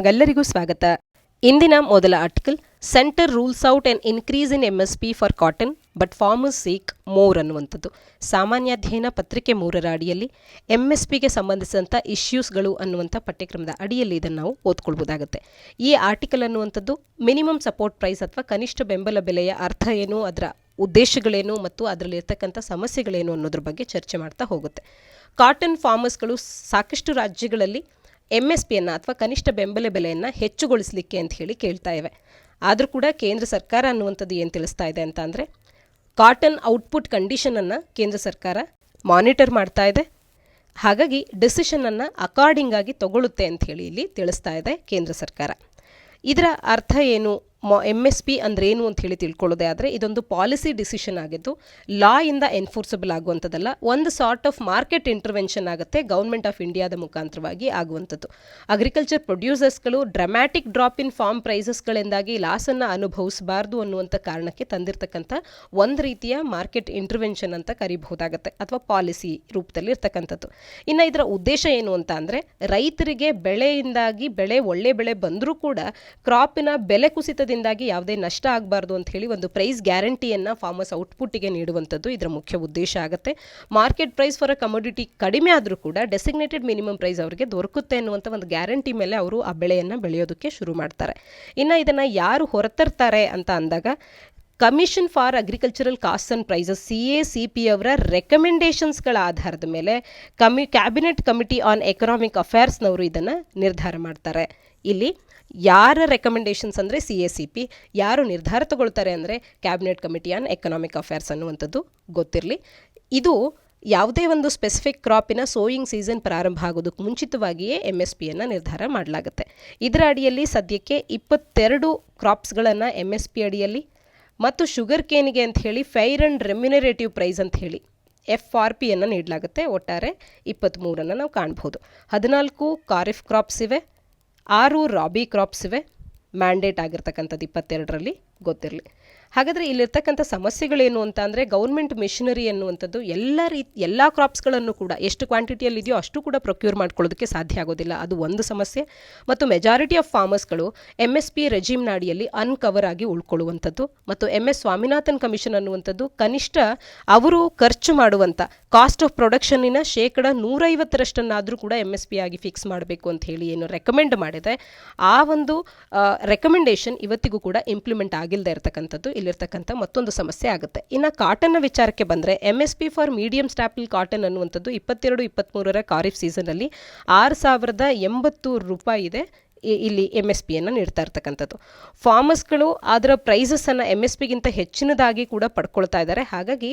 ಎಲ್ಲರಿಗೂ ಸ್ವಾಗತ. ಇಂದಿನ ಮೊದಲ article, centre rules out on increase in MSP for cotton but farmers seek more ಅನ್ನುವಂಥದ್ದು. ಸಾಮಾನ್ಯಾಧ್ಯಯನ ಪತ್ರಿಕೆ 3ರ ಅಡಿಯಲ್ಲಿ MSPಗೆ ಸಂಬಂಧಿಸಿದಂಥ ಇಶ್ಯೂಸ್ಗಳು ಅನ್ನುವಂಥ ಪಠ್ಯಕ್ರಮದ ಅಡಿಯಲ್ಲಿ ಇದನ್ನು ನಾವು ಓದ್ಕೊಳ್ಬೋದಾಗುತ್ತೆ. ಈ ಆರ್ಟಿಕಲ್ ಅನ್ನುವಂಥದ್ದು ಮಿನಿಮಮ್ ಸಪೋರ್ಟ್ ಪ್ರೈಸ್ ಅಥವಾ ಕನಿಷ್ಠ ಬೆಂಬಲ ಬೆಲೆಯ ಅರ್ಥ ಏನು, ಅದರ ಉದ್ದೇಶಗಳೇನು ಮತ್ತು ಅದರಲ್ಲಿರ್ತಕ್ಕಂಥ ಸಮಸ್ಯೆಗಳೇನು ಅನ್ನೋದ್ರ ಬಗ್ಗೆ ಚರ್ಚೆ ಮಾಡ್ತಾ ಹೋಗುತ್ತೆ. ಕಾಟನ್ ಫಾರ್ಮರ್ಸ್ಗಳು ಸಾಕಷ್ಟು ರಾಜ್ಯಗಳಲ್ಲಿ MSPಯನ್ನು ಅಥವಾ ಕನಿಷ್ಠ ಬೆಂಬಲ ಬೆಲೆಯನ್ನು ಹೆಚ್ಚುಗೊಳಿಸಲಿಕ್ಕೆ ಅಂತ ಹೇಳಿ ಕೇಳ್ತಾ ಇವೆ. ಆದರೂ ಕೂಡ ಕೇಂದ್ರ ಸರ್ಕಾರ ಅನ್ನುವಂಥದ್ದು ಏನು ತಿಳಿಸ್ತಾ ಇದೆ ಅಂತ ಅಂದರೆ, ಕಾಟನ್ ಔಟ್ಪುಟ್ ಕಂಡೀಷನನ್ನು ಕೇಂದ್ರ ಸರ್ಕಾರ ಮಾನಿಟರ್ ಮಾಡ್ತಾ ಇದೆ, ಹಾಗಾಗಿ ಡಿಸಿಷನನ್ನು ಅಕಾರ್ಡಿಂಗಾಗಿ ತಗೊಳ್ಳುತ್ತೆ ಅಂಥೇಳಿ ಇಲ್ಲಿ ತಿಳಿಸ್ತಾ ಇದೆ ಕೇಂದ್ರ ಸರ್ಕಾರ. ಇದರ ಅರ್ಥ ಏನು, MSP ಅಂದ್ರೇನು ಅಂತ ಹೇಳಿ ತಿಳ್ಕೊಳ್ಳೋದೇ ಆದರೆ, ಇದೊಂದು ಪಾಲಿಸಿ ಡಿಸಿಷನ್ ಆಗಿದ್ದು ಲಾ ಇಂದ ಎನ್ಫೋರ್ಸಬಲ್ ಆಗುವಂಥದ್ದಲ್ಲ, ಒಂದು ಸಾರ್ಟ್ ಆಫ್ ಮಾರ್ಕೆಟ್ ಇಂಟರ್ವೆನ್ಷನ್ ಆಗುತ್ತೆ ಗೌರ್ಮೆಂಟ್ ಆಫ್ ಇಂಡಿಯಾದ ಮುಖಾಂತರವಾಗಿ ಆಗುವಂಥದ್ದು. ಅಗ್ರಿಕಲ್ಚರ್ ಪ್ರೊಡ್ಯೂಸರ್ಸ್ಗಳು ಡ್ರಾಮ್ಯಾಟಿಕ್ ಡ್ರಾಪ್ ಇನ್ ಫಾರ್ಮ್ ಪ್ರೈಸಸ್ಗಳಿಂದಾಗಿ ಲಾಸನ್ನು ಅನುಭವಿಸಬಾರ್ದು ಅನ್ನುವಂಥ ಕಾರಣಕ್ಕೆ ತಂದಿರತಕ್ಕಂಥ ಒಂದು ರೀತಿಯ ಮಾರ್ಕೆಟ್ ಇಂಟರ್ವೆನ್ಷನ್ ಅಂತ ಕರಿಬಹುದಾಗುತ್ತೆ, ಅಥವಾ ಪಾಲಿಸಿ ರೂಪದಲ್ಲಿ ಇರ್ತಕ್ಕಂಥದ್ದು. ಇನ್ನು ಇದರ ಉದ್ದೇಶ ಏನು ಅಂತ ಅಂದರೆ, ರೈತರಿಗೆ ಬೆಳೆಯಿಂದಾಗಿ ಒಳ್ಳೆ ಬೆಳೆ ಬಂದರೂ ಕೂಡ ಕ್ರಾಪಿನ ಬೆಲೆ ಕುಸಿತದಿಂದಾಗಿ ಯಾವುದೇ ನಷ್ಟ ಆಗಬಾರ್ದು ಅಂತ ಹೇಳಿ ಒಂದು ಪ್ರೈಸ್ ಗ್ಯಾರಂಟಿಯನ್ನು ಫಾರ್ಮರ್ಸ್ ಔಟ್ಪುಟ್ಟಿಗೆ ನೀಡುವಂಥದ್ದು ಇದರ ಮುಖ್ಯ ಉದ್ದೇಶ ಆಗುತ್ತೆ. Market price for a commodity ಕಡಿಮೆ ಆದರೂ ಕೂಡ ಡೆಸಿಗ್ನೇಟೆಡ್ ಮಿನಿಮಮ್ ಪ್ರೈಸ್ ಅವರಿಗೆ ದೊರಕುತ್ತೆ ಅನ್ನುವಂಥ ಒಂದು ಗ್ಯಾರಂಟಿ ಮೇಲೆ ಅವರು ಆ ಬೆಳೆಯನ್ನು ಬೆಳೆಯೋದಕ್ಕೆ ಶುರು ಮಾಡ್ತಾರೆ. ಇನ್ನು ಇದನ್ನು ಯಾರು ಹೊರತರ್ತಾರೆ ಅಂತ ಅಂದಾಗ, commission for agricultural cost and prices CACP ಅವರ ರೆಕಮೆಂಡೇಷನ್ಸ್ಗಳ ಆಧಾರದ ಮೇಲೆ ಕ್ಯಾಬಿನೆಟ್ ಕಮಿಟಿ ಆನ್ ಎಕನಾಮಿಕ್ ಅಫೇರ್ಸ್ನವರು ಇದನ್ನು ನಿರ್ಧಾರ ಮಾಡ್ತಾರೆ. ಇಲ್ಲಿ ಯಾರ ರೆಕಮೆಂಡೇಷನ್ಸ್ ಅಂದರೆ CACP, ಯಾರು ನಿರ್ಧಾರ ತಗೊಳ್ತಾರೆ ಅಂದರೆ cabinet committee on economic affairs ಅನ್ನುವಂಥದ್ದು ಗೊತ್ತಿರಲಿ. ಇದು ಯಾವುದೇ ಒಂದು ಸ್ಪೆಸಿಫಿಕ್ ಕ್ರಾಪಿನ ಸೋಯಿಂಗ್ ಸೀಸನ್ ಪ್ರಾರಂಭ ಆಗೋದಕ್ಕೆ ಮುಂಚಿತವಾಗಿಯೇ MSPಯನ್ನು ನಿರ್ಧಾರ ಮಾಡಲಾಗುತ್ತೆ. ಇದರ ಅಡಿಯಲ್ಲಿ ಸದ್ಯಕ್ಕೆ 22 ಕ್ರಾಪ್ಸ್ಗಳನ್ನು MSP ಅಡಿಯಲ್ಲಿ ಮತ್ತು ಶುಗರ್ ಕೇನಿಗೆ ಅಂತ ಹೇಳಿ ಫೇರ್ ಆ್ಯಂಡ್ ರೆಮ್ಯುನರೇಟಿವ್ ಪ್ರೈಸ್ ಅಂತ ಹೇಳಿ FRPಯನ್ನು ನೀಡಲಾಗುತ್ತೆ. ಒಟ್ಟಾರೆ 23 ನಾವು ಕಾಣ್ಬೋದು. 14 ಖಾರಿಫ್ ಕ್ರಾಪ್ಸ್ ಇವೆ, 6 ರಾಬಿ ಕ್ರಾಪ್ಸ್ ಇವೆ, ಮ್ಯಾಂಡೇಟ್ ಆಗಿರ್ತಕ್ಕಂಥದ್ದು 22ರಲ್ಲಿ ಗೊತ್ತಿರಲಿ. ಹಾಗಾದರೆ ಇಲ್ಲಿರ್ತಕ್ಕಂಥ ಸಮಸ್ಯೆಗಳೇನು ಅಂತ ಅಂದರೆ, ಗೌರ್ಮೆಂಟ್ ಮಿಷನರಿ ಅನ್ನುವಂಥದ್ದು ಎಲ್ಲ ಕ್ರಾಪ್ಸ್ಗಳನ್ನು ಕೂಡ ಎಷ್ಟು ಕ್ವಾಂಟಿಟಿಯಲ್ಲಿದೆಯೋ ಅಷ್ಟು ಕೂಡ ಪ್ರೊಕ್ಯೂರ್ ಮಾಡ್ಕೊಳ್ಳೋದಕ್ಕೆ ಸಾಧ್ಯ ಆಗೋದಿಲ್ಲ, ಅದು ಒಂದು ಸಮಸ್ಯೆ. ಮತ್ತು ಮೆಜಾರಿಟಿ ಆಫ್ ಫಾರ್ಮರ್ಸ್ಗಳು MSP ರೆಜಿಮ್ನ ಅಡಿಯಲ್ಲಿ ಅನ್ಕವರ್ ಆಗಿ ಉಳ್ಕೊಳ್ಳುವಂಥದ್ದು. ಮತ್ತು MS ಸ್ವಾಮಿನಾಥನ್ ಕಮಿಷನ್ ಅನ್ನುವಂಥದ್ದು ಕನಿಷ್ಠ ಅವರು ಖರ್ಚು ಮಾಡುವಂಥ ಕಾಸ್ಟ್ ಆಫ್ ಪ್ರೊಡಕ್ಷನ್ನಿನ 150% ಕೂಡ MSP ಆಗಿ ಫಿಕ್ಸ್ ಮಾಡಬೇಕು ಅಂತ ಹೇಳಿ ಏನು ರೆಕಮೆಂಡ್ ಮಾಡಿದೆ, ಆ ಒಂದು ರೆಕಮೆಂಡೇಷನ್ ಇವತ್ತಿಗೂ ಕೂಡ ಇಂಪ್ಲಿಮೆಂಟ್ ಆಗಿಲ್ಲದೆ ಇರತಕ್ಕಂಥದ್ದು ಇಲ್ಲಿರ್ತಕ್ಕಂಥ ಮತ್ತೊಂದು ಸಮಸ್ಯೆ ಆಗುತ್ತೆ. ಇನ್ನು ಕಾಟನ್ನ ವಿಚಾರಕ್ಕೆ ಬಂದರೆ, MSP for medium staple cotton ಅನ್ನುವಂಥದ್ದು 22-23ರ ಖಾರಿಫ್ ಸೀಸನಲ್ಲಿ 6,080 ರೂಪಾಯಿ ಇದೆ. ಇಲ್ಲಿ MSPಯನ್ನು ನೀಡ್ತಾ ಇರ್ತಕ್ಕಂಥದ್ದು. ಫಾರ್ಮರ್ಸ್ಗಳು ಅದರ ಪ್ರೈಸಸ್ಸನ್ನು MSPಗಿಂತ ಹೆಚ್ಚಿನದಾಗಿ ಕೂಡ ಪಡ್ಕೊಳ್ತಾ ಇದ್ದಾರೆ. ಹಾಗಾಗಿ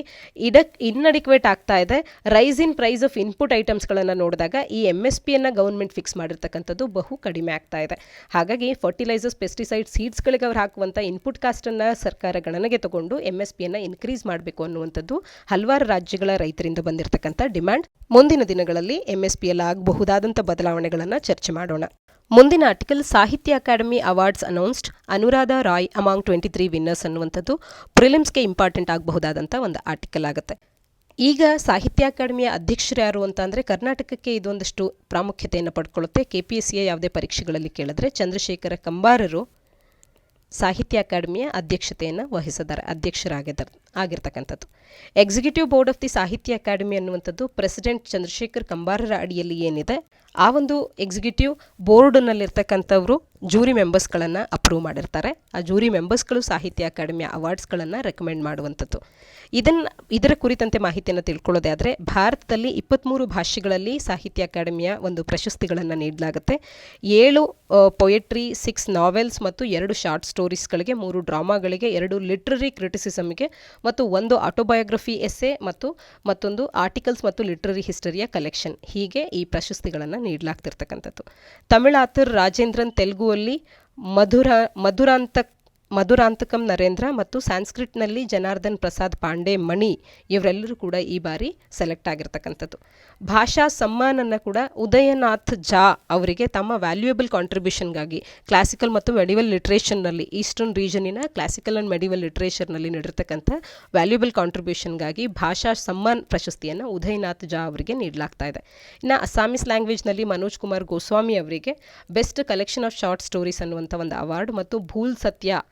ಇನ್ಅಡಿಕ್ವೇಟ್ ಆಗ್ತಾ ಇದೆ. Rise in price of input ಐಟಮ್ಸ್ಗಳನ್ನು ನೋಡಿದಾಗ ಈ MSPಯನ್ನು ಗೌರ್ಮೆಂಟ್ ಫಿಕ್ಸ್ ಮಾಡಿರ್ತಕ್ಕಂಥದ್ದು ಬಹು ಕಡಿಮೆ ಆಗ್ತಾ ಇದೆ. ಹಾಗಾಗಿ ಫರ್ಟಿಲೈಸರ್ಸ್, ಪೆಸ್ಟಿಸೈಡ್, ಸೀಡ್ಸ್ಗಳಿಗೆ ಅವ್ರು ಹಾಕುವಂಥ ಇನ್ಪುಟ್ ಕಾಸ್ಟನ್ನು ಸರ್ಕಾರ ಗಣನೆಗೆ ತಗೊಂಡು MSPಯನ್ನು ಇನ್ಕ್ರೀಸ್ ಮಾಡಬೇಕು ಅನ್ನುವಂಥದ್ದು ಹಲವಾರು ರಾಜ್ಯಗಳ ರೈತರಿಂದ ಬಂದಿರತಕ್ಕಂಥ ಡಿಮ್ಯಾಂಡ್. ಮುಂದಿನ ದಿನಗಳಲ್ಲಿ MSPಯಲ್ಲಿ ಆಗಬಹುದಾದಂಥ ಬದಲಾವಣೆಗಳನ್ನು ಚರ್ಚೆ ಮಾಡೋಣ. ಮುಂದಿನ article, Sahitya Akademi awards announced, Anuradha Roy among 23 winners ಅನ್ನುವಂಥದ್ದು ಪ್ರಿಲಿಮ್ಸ್ಗೆ ಇಂಪಾರ್ಟೆಂಟ್ ಆಗಬಹುದಾದಂಥ ಒಂದು ಆರ್ಟಿಕಲ್ ಆಗುತ್ತೆ. ಈಗ ಸಾಹಿತ್ಯ ಅಕಾಡೆಮಿಯ ಅಧ್ಯಕ್ಷರು ಯಾರು ಅಂತ ಅಂದರೆ, ಕರ್ನಾಟಕಕ್ಕೆ ಇದೊಂದಷ್ಟು ಪ್ರಾಮುಖ್ಯತೆಯನ್ನು ಪಡ್ಕೊಳ್ಳುತ್ತೆ. KPSCಯ ಯಾವುದೇ ಪರೀಕ್ಷೆಗಳಲ್ಲಿ ಕೇಳಿದ್ರೆ ಚಂದ್ರಶೇಖರ ಕಂಬಾರರು ಸಾಹಿತ್ಯ ಅಕಾಡೆಮಿಯ ಅಧ್ಯಕ್ಷತೆಯನ್ನು ವಹಿಸಿದ್ದಾರೆ, ಆಗಿರ್ತಕ್ಕಂಥದ್ದು. ಎಕ್ಸಿಕ್ಯೂಟಿವ್ ಬೋರ್ಡ್ ಆಫ್ ದಿ ಸಾಹಿತ್ಯ ಅಕಾಡೆಮಿ ಅನ್ನುವಂಥದ್ದು ಪ್ರೆಸಿಡೆಂಟ್ ಚಂದ್ರಶೇಖರ್ ಕಂಬಾರರ ಅಡಿಯಲ್ಲಿ ಏನಿದೆ, ಆ ಒಂದು ಎಕ್ಸಿಕ್ಯೂಟಿವ್ ಬೋರ್ಡ್ನಲ್ಲಿರ್ತಕ್ಕಂಥವರು ಜೂರಿ ಮೆಂಬರ್ಸ್ಗಳನ್ನು ಅಪ್ರೂವ್ ಮಾಡಿರ್ತಾರೆ. ಆ ಜೂರಿ ಮೆಂಬರ್ಸ್ಗಳು ಸಾಹಿತ್ಯ ಅಕಾಡೆಮಿಯ ಅವಾರ್ಡ್ಸ್ಗಳನ್ನು ರೆಕಮೆಂಡ್ ಮಾಡುವಂಥದ್ದು. ಇದರ ಕುರಿತಂತೆ ಮಾಹಿತಿಯನ್ನು ತಿಳ್ಕೊಳ್ಳೋದೇ ಆದರೆ, ಭಾರತದಲ್ಲಿ 23 ಭಾಷೆಗಳಲ್ಲಿ ಸಾಹಿತ್ಯ ಅಕಾಡೆಮಿಯ ಒಂದು ಪ್ರಶಸ್ತಿಗಳನ್ನು ನೀಡಲಾಗುತ್ತೆ. 7 ಪೊಯೆಟ್ರಿ, 6 ನಾವೆಲ್ಸ್ ಮತ್ತು 2 ಶಾರ್ಟ್ ಸ್ಟೋರೀಸ್ಗಳಿಗೆ, 3 ಡ್ರಾಮಾಗಳಿಗೆ, 2 ಲಿಟ್ರರಿ ಕ್ರಿಟಿಸಿಸಮ್ಗೆ ಮತ್ತು 1 ಆಟೋಬಯೋಗ್ರಫಿ ಎಸ್ಸೆ ಮತ್ತು ಮತ್ತೊಂದು ಆರ್ಟಿಕಲ್ಸ್ ಮತ್ತು ಲಿಟ್ರರಿ ಹಿಸ್ಟರಿಯ ಕಲೆಕ್ಷನ್, ಹೀಗೆ ಈ ಪ್ರಶಸ್ತಿಗಳನ್ನು ನೀಡಲಾಗ್ತಿರ್ತಕ್ಕಂಥದ್ದು. ತಮಿಳ್ ಆಥರ್ ರಾಜೇಂದ್ರನ್ ತೆಲುಗುವಲ್ಲಿ ಮಧುರಾಂತ ಮಧುರಾಂತಕಂ ನರೇಂದ್ರ ಮತ್ತು ಸ್ಯಾನ್ಸ್ಕ್ರಿಟ್ನಲ್ಲಿ ಜನಾರ್ದನ್ ಪ್ರಸಾದ್ ಪಾಂಡೆ ಮಣಿ ಇವರೆಲ್ಲರೂ ಕೂಡ ಈ ಬಾರಿ ಸೆಲೆಕ್ಟ್ ಆಗಿರ್ತಕ್ಕಂಥದ್ದು. ಭಾಷಾ ಸಮ್ಮಾನನ್ನು ಕೂಡ ಉದಯನಾಥ್ ಝಾ ಅವರಿಗೆ ತಮ್ಮ ವ್ಯಾಲ್ಯೂಯಬಲ್ ಕಾಂಟ್ರಿಬ್ಯೂಷನ್ಗಾಗಿ ಕ್ಲಾಸಿಕಲ್ ಮತ್ತು ಮೆಡಿವಲ್ ಲಿಟ್ರೇಚರ್ನಲ್ಲಿ ಈಸ್ಟರ್ನ್ ರೀಜನಿನ ಕ್ಲಾಸಿಕಲ್ ಆ್ಯಂಡ್ ಮೆಡಿವಲ್ ಲಿಟ್ರೇಚರ್ನಲ್ಲಿ ನೀಡಿರ್ತಕ್ಕಂಥ ವ್ಯಾಲ್ಯೂಯಬಲ್ ಕಾಂಟ್ರಿಬ್ಯೂಷನ್ಗಾಗಿ ಭಾಷಾ ಸಮ್ಮಾನ್ ಪ್ರಶಸ್ತಿಯನ್ನು ಉದಯನಾಥ್ ಝಾ ಅವರಿಗೆ ನೀಡಲಾಗ್ತಾ ಇದೆ. ಇನ್ನು ಅಸ್ಸಾಮೀಸ್ ಲ್ಯಾಂಗ್ವೇಜ್ನಲ್ಲಿ ಮನೋಜ್ ಕುಮಾರ್ ಗೋಸ್ವಾಮಿ ಅವರಿಗೆ best collection of short stories ಅನ್ನುವಂಥ ಒಂದು ಅವಾರ್ಡ್ ಮತ್ತು ಭೂಲ್ ಸತ್ಯ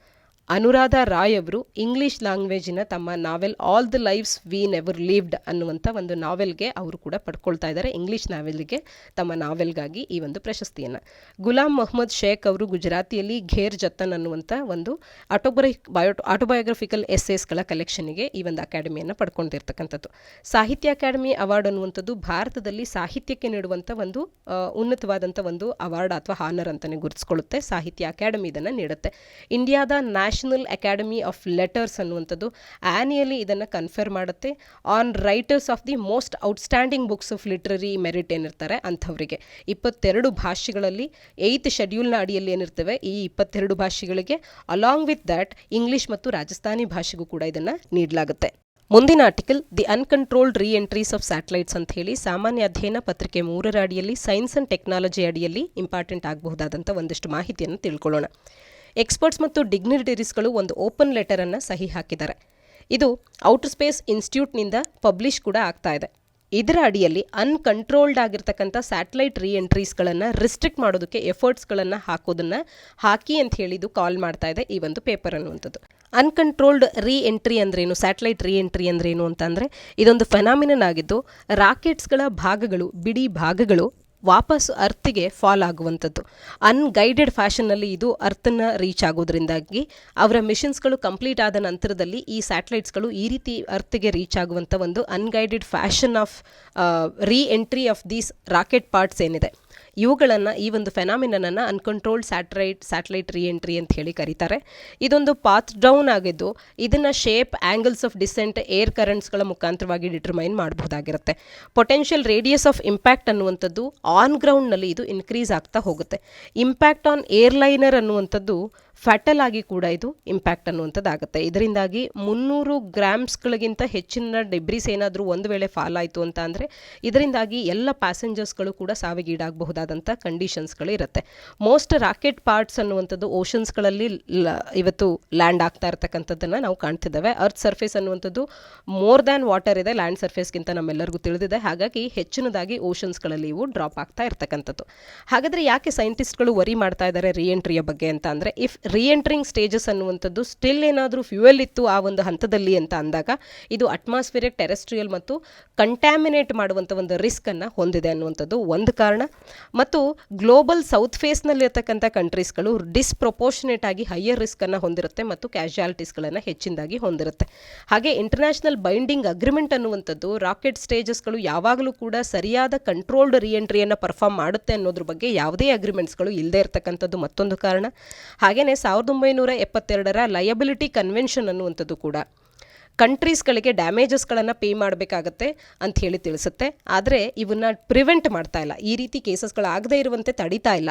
ಅನುರಾಧ ರಾಯ್ ಅವರು ಇಂಗ್ಲೀಷ್ ಲ್ಯಾಂಗ್ವೇಜಿನ ತಮ್ಮ novel all the lives we never lived ಅನ್ನುವಂಥ ಒಂದು ನಾವೆಲ್ಗೆ ಅವರು ಕೂಡ ಪಡ್ಕೊಳ್ತಾ ಇದ್ದಾರೆ. ಇಂಗ್ಲೀಷ್ ನಾವೆಲ್ಗೆ ತಮ್ಮ ನಾವೆಲ್ಗಾಗಿ ಈ ಒಂದು ಪ್ರಶಸ್ತಿಯನ್ನು. ಗುಲಾಂ ಮೊಹಮ್ಮದ್ ಶೇಖ್ ಅವರು ಗುಜರಾತಿಯಲ್ಲಿ ಘೇರ್ ಜತ್ತನ್ ಅನ್ನುವಂಥ ಒಂದು ಆಟೋಬಯೋಗ್ರಫಿಕಲ್ ಎಸ್ಸೇಸ್ಗಳ ಕಲೆಕ್ಷನ್ಗೆ ಈ ಒಂದು ಅಕಾಡೆಮಿಯನ್ನು ಪಡ್ಕೊಂಡಿರ್ತಕ್ಕಂಥದ್ದು. ಸಾಹಿತ್ಯ ಅಕಾಡೆಮಿ ಅವಾರ್ಡ್ ಅನ್ನುವಂಥದ್ದು ಭಾರತದಲ್ಲಿ ಸಾಹಿತ್ಯಕ್ಕೆ ನೀಡುವಂಥ ಒಂದು ಉನ್ನತವಾದಂಥ ಒಂದು ಅವಾರ್ಡ್ ಅಥವಾ ಹಾನರ್ ಅಂತಲೇ ಗುರುತಿಸ್ಕೊಳ್ಳುತ್ತೆ. ಸಾಹಿತ್ಯ ಅಕಾಡೆಮಿ ಇದನ್ನು ನೀಡುತ್ತೆ. ಇಂಡಿಯಾದ ನ್ಯಾಷನಲ್ ಅಕಾಡೆಮಿ ಆಫ್ ಲೆಟರ್ಸ್ ಅನ್ನುವಂಥದ್ದು ಆ್ಯನಿಯಲಿ ಇದನ್ನು ಕನ್ಫರ್ ಮಾಡುತ್ತೆ on writers of the most outstanding books of literary merit ಏನಿರ್ತಾರೆ ಅಂಥವರಿಗೆ 22 ಭಾಷೆಗಳಲ್ಲಿ 8th ಶೆಡ್ಯೂಲ್ನ ಅಡಿಯಲ್ಲಿ ಏನಿರ್ತವೆ ಈ 22 ಭಾಷೆಗಳಿಗೆ ಅಲಾಂಗ್ ವಿತ್ ದ್ಯಾಟ್ ಇಂಗ್ಲಿಷ್ ಮತ್ತು ರಾಜಸ್ಥಾನಿ ಭಾಷೆಗೂ ಕೂಡ ಇದನ್ನು ನೀಡಲಾಗುತ್ತೆ. ಮುಂದಿನ ಆರ್ಟಿಕಲ್ ದಿ ಅನ್ಕಂಟ್ರೋಲ್ಡ್ ರೀ ಎಂಟ್ರೀಸ್ ಆಫ್ ಸ್ಯಾಟಲೈಟ್ಸ್ ಅಂತ ಹೇಳಿ ಸಾಮಾನ್ಯ ಅಧ್ಯಯನ ಪತ್ರಿಕೆ 3ರ ಅಡಿಯಲ್ಲಿ ಸೈನ್ಸ್ ಆ್ಯಂಡ್ ಟೆಕ್ನಾಲಜಿ ಅಡಿಯಲ್ಲಿ ಇಂಪಾರ್ಟೆಂಟ್ ಆಗಬಹುದಾದಂಥ ಒಂದಿಷ್ಟು ಮಾಹಿತಿಯನ್ನು ತಿಳ್ಕೊಳ್ಳೋಣ. ಎಕ್ಸ್ಪರ್ಟ್ಸ್ ಮತ್ತು ಡಿಗ್ನಿಟರೀಸ್ಗಳು ಒಂದು ಓಪನ್ ಲೆಟರನ್ನು ಸಹಿ ಹಾಕಿದ್ದಾರೆ. ಇದು ಔಟರ್ ಸ್ಪೇಸ್ ಇನ್ಸ್ಟಿಟ್ಯೂಟ್ನಿಂದ ಪಬ್ಲಿಷ್ ಕೂಡ ಆಗ್ತಾ ಇದೆ. ಇದರ ಅಡಿಯಲ್ಲಿ ಅನ್ಕಂಟ್ರೋಲ್ಡ್ ಆಗಿರ್ತಕ್ಕಂಥ ಸ್ಯಾಟಲೈಟ್ ರೀ ಎಂಟ್ರೀಸ್ಗಳನ್ನು ರಿಸ್ಟ್ರಿಕ್ಟ್ ಮಾಡೋದಕ್ಕೆ ಎಫರ್ಟ್ಸ್ಗಳನ್ನು ಹಾಕಿ ಅಂತ ಹೇಳಿದು ಕಾಲ್ ಮಾಡ್ತಾ ಇದೆ ಈ ಒಂದು ಪೇಪರ್ ಅನ್ನುವಂಥದ್ದು. ಅನ್ಕಂಟ್ರೋಲ್ಡ್ ರೀ ಎಂಟ್ರಿ ಅಂದ್ರೇನು, ಸ್ಯಾಟಲೈಟ್ ರೀ ಎಂಟ್ರಿ ಅಂದ್ರೇನು ಅಂತಂದರೆ ಇದೊಂದು ಫೆನಾಮಿನನ್ ಆಗಿದ್ದು ರಾಕೆಟ್ಸ್ಗಳ ಭಾಗಗಳು, ಬಿಡಿ ಭಾಗಗಳು ವಾಪಸ್ ಅರ್ತಿಗೆ ಫಾಲ್ ಆಗುವಂಥದ್ದು. ಅನ್ಗೈಡೆಡ್ ಫ್ಯಾಷನ್ನಲ್ಲಿ ಇದು ಅರ್ಥನ್ನು ರೀಚ್ ಆಗೋದ್ರಿಂದಾಗಿ ಅವರ ಮಿಷನ್ಸ್ಗಳು ಕಂಪ್ಲೀಟ್ ಆದ ನಂತರದಲ್ಲಿ ಈ ಸ್ಯಾಟಲೈಟ್ಸ್ಗಳು ಈ ರೀತಿ ಅರ್ತಿಗೆ ರೀಚ್ ಆಗುವಂಥ ಒಂದು unguided fashion of re entry of these rocket parts ಏನಿದೆ ಇವುಗಳನ್ನು ಈ ಒಂದು ಫೆನಾಮಿನನ್ನು ಅನ್ಕಂಟ್ರೋಲ್ಡ್ ಸ್ಯಾಟಲೈಟ್ ರೀ ಎಂಟ್ರಿ ಅಂತ ಹೇಳಿ ಕರೀತಾರೆ. ಇದೊಂದು ಪಾತ್ ಡೌನ್ ಆಗಿದ್ದು ಇದನ್ನು shape, angles of descent, air ಕರೆಂಟ್ಸ್ಗಳ ಮುಖಾಂತರವಾಗಿ ಡಿಟರ್ಮೈನ್ ಮಾಡಬಹುದಾಗಿರುತ್ತೆ. ಪೊಟೆನ್ಷಿಯಲ್ ರೇಡಿಯಸ್ ಆಫ್ ಇಂಪ್ಯಾಕ್ಟ್ ಅನ್ನುವಂಥದ್ದು ಆನ್ ಗ್ರೌಂಡ್ನಲ್ಲಿ ಇದು ಇನ್ಕ್ರೀಸ್ ಆಗ್ತಾ ಹೋಗುತ್ತೆ. ಇಂಪ್ಯಾಕ್ಟ್ ಆನ್ ಏರ್ಲೈನರ್ ಅನ್ನುವಂಥದ್ದು ಫ್ಯಾಟಲ್ ಆಗಿ ಕೂಡ ಇದು ಇಂಪ್ಯಾಕ್ಟ್ ಅನ್ನುವಂಥದ್ದಾಗುತ್ತೆ. ಇದರಿಂದಾಗಿ 300 ಗ್ರಾಮ್ಸ್ಗಳಿಗಿಂತ ಹೆಚ್ಚಿನ ಡೆಬ್ರಿಸ್ ಏನಾದರೂ ಒಂದು ವೇಳೆ ಫಾಲ್ ಆಯಿತು ಅಂತ ಅಂದರೆ ಇದರಿಂದಾಗಿ ಎಲ್ಲ ಪ್ಯಾಸೆಂಜರ್ಸ್ಗಳು ಕೂಡ ಸಾವಿಗೀಡಾಗಬಹುದಾದಂಥ ಕಂಡೀಷನ್ಸ್ಗಳು ಇರುತ್ತೆ. ಮೋಸ್ಟ್ ರಾಕೆಟ್ ಪಾರ್ಟ್ಸ್ ಅನ್ನುವಂಥದ್ದು ಓಷನ್ಸ್ಗಳಲ್ಲಿ ಇವತ್ತು ಲ್ಯಾಂಡ್ ಆಗ್ತಾ ಇರ್ತಕ್ಕಂಥದ್ದನ್ನು ನಾವು ಕಾಣ್ತಿದ್ದೇವೆ. ಅರ್ತ್ ಸರ್ಫೇಸ್ ಅನ್ನುವಂಥದ್ದು ಮೋರ್ ದ್ಯಾನ್ ವಾಟರ್ ಇದೆ, ಲ್ಯಾಂಡ್ ಸರ್ಫೇಸ್ಗಿಂತ ನಮ್ಮೆಲ್ಲರಿಗೂ ತಿಳಿದಿದೆ. ಹಾಗಾಗಿ ಹೆಚ್ಚಿನದಾಗಿ ಓಷನ್ಸ್ಗಳಲ್ಲಿ ಇವು ಡ್ರಾಪ್ ಆಗ್ತಾ ಇರ್ತಕ್ಕಂಥದ್ದು. ಹಾಗಾದರೆ ಯಾಕೆ ಸೈಂಟಿಸ್ಟ್ಗಳು ವರಿ ಮಾಡ್ತಾ ಇದ್ದಾರೆ ರೀ ಎಂಟ್ರಿಯ ಬಗ್ಗೆ ಅಂತ ಅಂದರೆ, ಇಫ್ ರೀಎಂಟ್ರಿಂಗ್ ಸ್ಟೇಜಸ್ ಅನ್ನುವಂಥದ್ದು ಸ್ಟಿಲ್ ಏನಾದರೂ ಫ್ಯೂಯಲ್ ಇತ್ತು ಆ ಒಂದು ಹಂತದಲ್ಲಿ ಅಂತ ಅಂದಾಗ ಇದು ಅಟ್ಮಾಸ್ಫಿಯರಿಕ್, ಟೆರೆಸ್ಟ್ರಿಯಲ್ ಮತ್ತು ಕಂಟ್ಯಾಮಿನೇಟ್ ಮಾಡುವಂಥ ಒಂದು ರಿಸ್ಕನ್ನು ಹೊಂದಿದೆ ಅನ್ನುವಂಥದ್ದು ಒಂದು ಕಾರಣ. ಮತ್ತು ಗ್ಲೋಬಲ್ ಸೌತ್ ಫೇಸ್ನಲ್ಲಿರ್ತಕ್ಕಂಥ ಕಂಟ್ರೀಸ್ಗಳು ಡಿಸ್ಪ್ರೊಪೋರ್ಷನೇಟ್ ಆಗಿ ಹೈಯರ್ ರಿಸ್ಕನ್ನು ಹೊಂದಿರುತ್ತೆ ಮತ್ತು ಕ್ಯಾಶುಯಾಲಿಟೀಸ್ಗಳನ್ನು ಹೆಚ್ಚಿನದಾಗಿ ಹೊಂದಿರುತ್ತೆ. ಹಾಗೆ ಇಂಟರ್ನ್ಯಾಷನಲ್ ಬೈಂಡಿಂಗ್ ಅಗ್ರಿಮೆಂಟ್ ಅನ್ನುವಂಥದ್ದು ರಾಕೆಟ್ ಸ್ಟೇಜಸ್ಗಳು ಯಾವಾಗಲೂ ಕೂಡ ಸರಿಯಾದ ಕಂಟ್ರೋಲ್ಡ್ ರೀಎಂಟ್ರಿಯನ್ನು ಪರ್ಫಾರ್ಮ್ ಮಾಡುತ್ತೆ ಅನ್ನೋದ್ರ ಬಗ್ಗೆ ಯಾವುದೇ ಅಗ್ರಿಮೆಂಟ್ಸ್ಗಳು ಇಲ್ಲದೆ ಇರತಕ್ಕಂಥದ್ದು ಮತ್ತೊಂದು ಕಾರಣ. ಹಾಗೆಯೇ 1972ರ ಲಯಬಿಲಿಟಿ ಕನ್ವೆನ್ಷನ್ ಅನ್ನುವಂಥದ್ದು ಕೂಡ ಕಂಟ್ರೀಸ್ಗಳಿಗೆ ಡ್ಯಾಮೇಜಸ್ಗಳನ್ನು ಪೇ ಮಾಡಬೇಕಾಗತ್ತೆ ಅಂತ ಹೇಳಿ ತಿಳಿಸುತ್ತೆ. ಆದರೆ ಇವನ್ನ ಪ್ರಿವೆಂಟ್ ಮಾಡ್ತಾ ಇಲ್ಲ, ಈ ರೀತಿ ಕೇಸಸ್ಗಳಾಗದೇ ಇರುವಂತೆ ತಡೀತಾ ಇಲ್ಲ.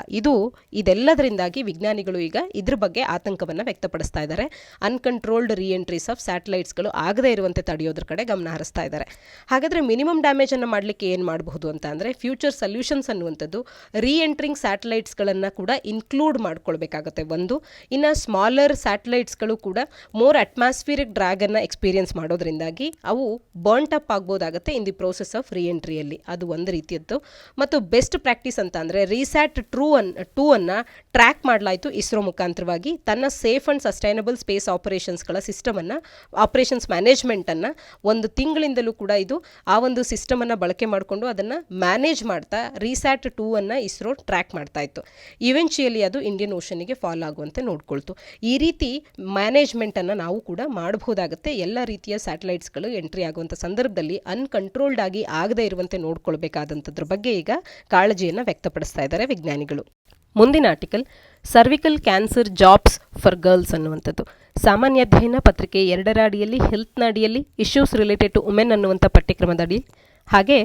ಇದೆಲ್ಲದರಿಂದಾಗಿ ವಿಜ್ಞಾನಿಗಳು ಈಗ ಇದ್ರ ಬಗ್ಗೆ ಆತಂಕವನ್ನು ವ್ಯಕ್ತಪಡಿಸ್ತಾ ಇದ್ದಾರೆ. ಅನ್ಕಂಟ್ರೋಲ್ಡ್ ರೀಎಂಟ್ರೀಸ್ ಆಫ್ ಸ್ಯಾಟಲೈಟ್ಸ್ಗಳು ಆಗದೇ ಇರುವಂತೆ ತಡೆಯೋದ್ರ ಕಡೆ ಗಮನ ಹರಿಸ್ತಾ ಇದ್ದಾರೆ. ಹಾಗಾದರೆ ಮಿನಿಮಮ್ ಡ್ಯಾಮೇಜನ್ನು ಮಾಡಲಿಕ್ಕೆ ಏನು ಮಾಡಬಹುದು ಅಂತ ಅಂದರೆ ಫ್ಯೂಚರ್ ಸೊಲ್ಯೂಷನ್ಸ್ ಅನ್ನುವಂಥದ್ದು ರೀಎಂಟ್ರಿಂಗ್ ಸ್ಯಾಟಲೈಟ್ಸ್ಗಳನ್ನು ಕೂಡ ಇನ್ಕ್ಲೂಡ್ ಮಾಡ್ಕೊಳ್ಬೇಕಾಗತ್ತೆ ಒಂದು. ಇನ್ನು ಸ್ಮಾಲರ್ ಸ್ಯಾಟಲೈಟ್ಸ್ಗಳು ಕೂಡ ಮೋರ್ ಅಟ್ಮಾಸ್ಫಿಯರಿಕ್ ಡ್ರ್ಯಾಗನ್ನು ಎಕ್ಸ್ಪೀರಿಯನ್ಸ್ ಮಾಡೋದ್ರಿಂದಾಗಿ ಅವು ಬರ್ನ್ಟ್ ಅಪ್ ಆಗ್ಬೋದಾಗುತ್ತೆ ಇನ್ ದಿ ಪ್ರೋಸೆಸ್ ಆಫ್ ರೀಎಂಟ್ರಿಯಲ್ಲಿ. ಅದು ಒಂದು ರೀತಿಯದ್ದು. ಮತ್ತು ಬೆಸ್ಟ್ ಪ್ರಾಕ್ಟೀಸ್ ಅಂತ ಅಂದರೆ ರೀಸ್ಯಾಟ್ 2 ಅನ್ನು ಟ್ರ್ಯಾಕ್ ಮಾಡಲಾಯಿತು ಇಸ್ರೋ ಮುಖಾಂತರವಾಗಿ. ತನ್ನ ಸೇಫ್ ಆ್ಯಂಡ್ ಸಸ್ಟೈನಬಲ್ ಸ್ಪೇಸ್ ಆಪರೇಷನ್ಸ್ಗಳ ಸಿಸ್ಟಮನ್ನು, ಆಪರೇಷನ್ಸ್ ಮ್ಯಾನೇಜ್ಮೆಂಟನ್ನು 1 ತಿಂಗಳಿಂದಲೂ ಕೂಡ ಇದು ಆ ಒಂದು ಸಿಸ್ಟಮನ್ನು ಬಳಕೆ ಮಾಡಿಕೊಂಡು ಅದನ್ನು ಮ್ಯಾನೇಜ್ ಮಾಡ್ತಾ ರೀಸ್ಯಾಟ್ 2 ಅನ್ನು ಇಸ್ರೋ ಟ್ರ್ಯಾಕ್ ಮಾಡ್ತಾ ಇತ್ತು. ಇವೆಂಚುಯಲಿ ಅದು ಇಂಡಿಯನ್ ಓಷನ್ನಿಗೆ ಫಾಲ್ ಆಗುವಂತೆ ನೋಡ್ಕೊಳ್ತು. ಈ ರೀತಿ ಮ್ಯಾನೇಜ್ಮೆಂಟನ್ನು ನಾವು ಕೂಡ ಮಾಡಬಹುದಾಗುತ್ತೆ. ಎಲ್ಲ ರೀತಿಯ ಸ್ಯಾಟಲೈಟ್ಸ್ಗಳು ಎಂಟ್ರಿ ಆಗುವಂಥ ಸಂದರ್ಭದಲ್ಲಿ ಅನ್ಕಂಟ್ರೋಲ್ಡ್ ಆಗಿ ಆಗದೇ ಇರುವಂತೆ ನೋಡ್ಕೊಳ್ಬೇಕಾದಂಥದ್ರ ಬಗ್ಗೆ ಈಗ ಕಾಳಜಿಯನ್ನು ವ್ಯಕ್ತಪಡಿಸ್ತಾ ಇದ್ದಾರೆ ವಿಜ್ಞಾನಿಗಳು. ಮುಂದಿನ article cervical cancer jobs for girls ಅನ್ನುವಂಥದ್ದು. ಸಾಮಾನ್ಯ ಅಧ್ಯಯನ ಪತ್ರಿಕೆ 2ರ ಅಡಿಯಲ್ಲಿ ಹೆಲ್ತ್ನ ಅಡಿಯಲ್ಲಿ ಇಶ್ಯೂಸ್ ರಿಲೇಟೆಡ್ ಟು ವುಮೆನ್ ಅನ್ನುವಂಥ ಪಠ್ಯಕ್ರಮದ ಅಡಿ, ಹಾಗೆ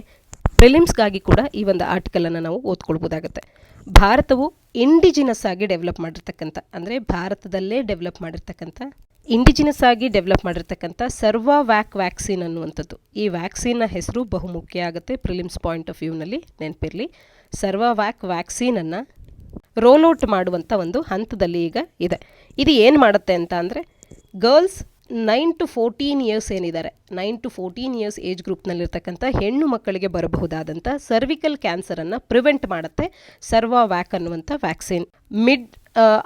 ಪ್ರಿಲಿಮ್ಸ್ಗಾಗಿ ಕೂಡ ಈ ಒಂದು ಆರ್ಟಿಕಲನ್ನು ನಾವು ಓದ್ಕೊಳ್ಬೋದಾಗುತ್ತೆ. ಭಾರತವು ಇಂಡಿಜಿನಸ್ ಆಗಿ ಡೆವಲಪ್ ಮಾಡಿರ್ತಕ್ಕಂಥ, ಅಂದರೆ ಭಾರತದಲ್ಲೇ ಡೆವಲಪ್ ಮಾಡಿರ್ತಕ್ಕಂಥ ಇಂಡಿಜಿನಸ್ ಆಗಿ ಡೆವಲಪ್ ಮಾಡಿರ್ತಕ್ಕಂಥ ಸರ್ವಾವ್ಯಾಕ್ ವ್ಯಾಕ್ಸಿನ್ ಅನ್ನುವಂಥದ್ದು. ಈ ವ್ಯಾಕ್ಸಿನ್ನ ಹೆಸರು ಬಹುಮುಖ್ಯ ಆಗುತ್ತೆ, ಪ್ರಿಲಿಮ್ಸ್ ಪಾಯಿಂಟ್ ಆಫ್ ವ್ಯೂನಲ್ಲಿ ನೆನಪಿರಲಿ. ಸರ್ವಾವ್ಯಾಕ್ ವ್ಯಾಕ್ಸಿನನ್ನು ರೋಲ್ಔಟ್ ಮಾಡುವಂಥ ಒಂದು ಹಂತದಲ್ಲಿ ಈಗ ಇದೆ. ಇದು ಏನು ಮಾಡುತ್ತೆ ಅಂತ ಅಂದರೆ, ಗರ್ಲ್ಸ್ 9 to 14 ಇಯರ್ಸ್ ಏನಿದ್ದಾರೆ, 9 to 14 ಇಯರ್ಸ್ ಏಜ್ ಗ್ರೂಪ್ನಲ್ಲಿರ್ತಕ್ಕಂಥ ಹೆಣ್ಣು ಮಕ್ಕಳಿಗೆ ಬರಬಹುದಾದಂಥ ಸರ್ವಿಕಲ್ ಕ್ಯಾನ್ಸರನ್ನು ಪ್ರಿವೆಂಟ್ ಮಾಡುತ್ತೆ ಸರ್ವಾವ್ಯಾಕ್ ಅನ್ನುವಂಥ ವ್ಯಾಕ್ಸಿನ್.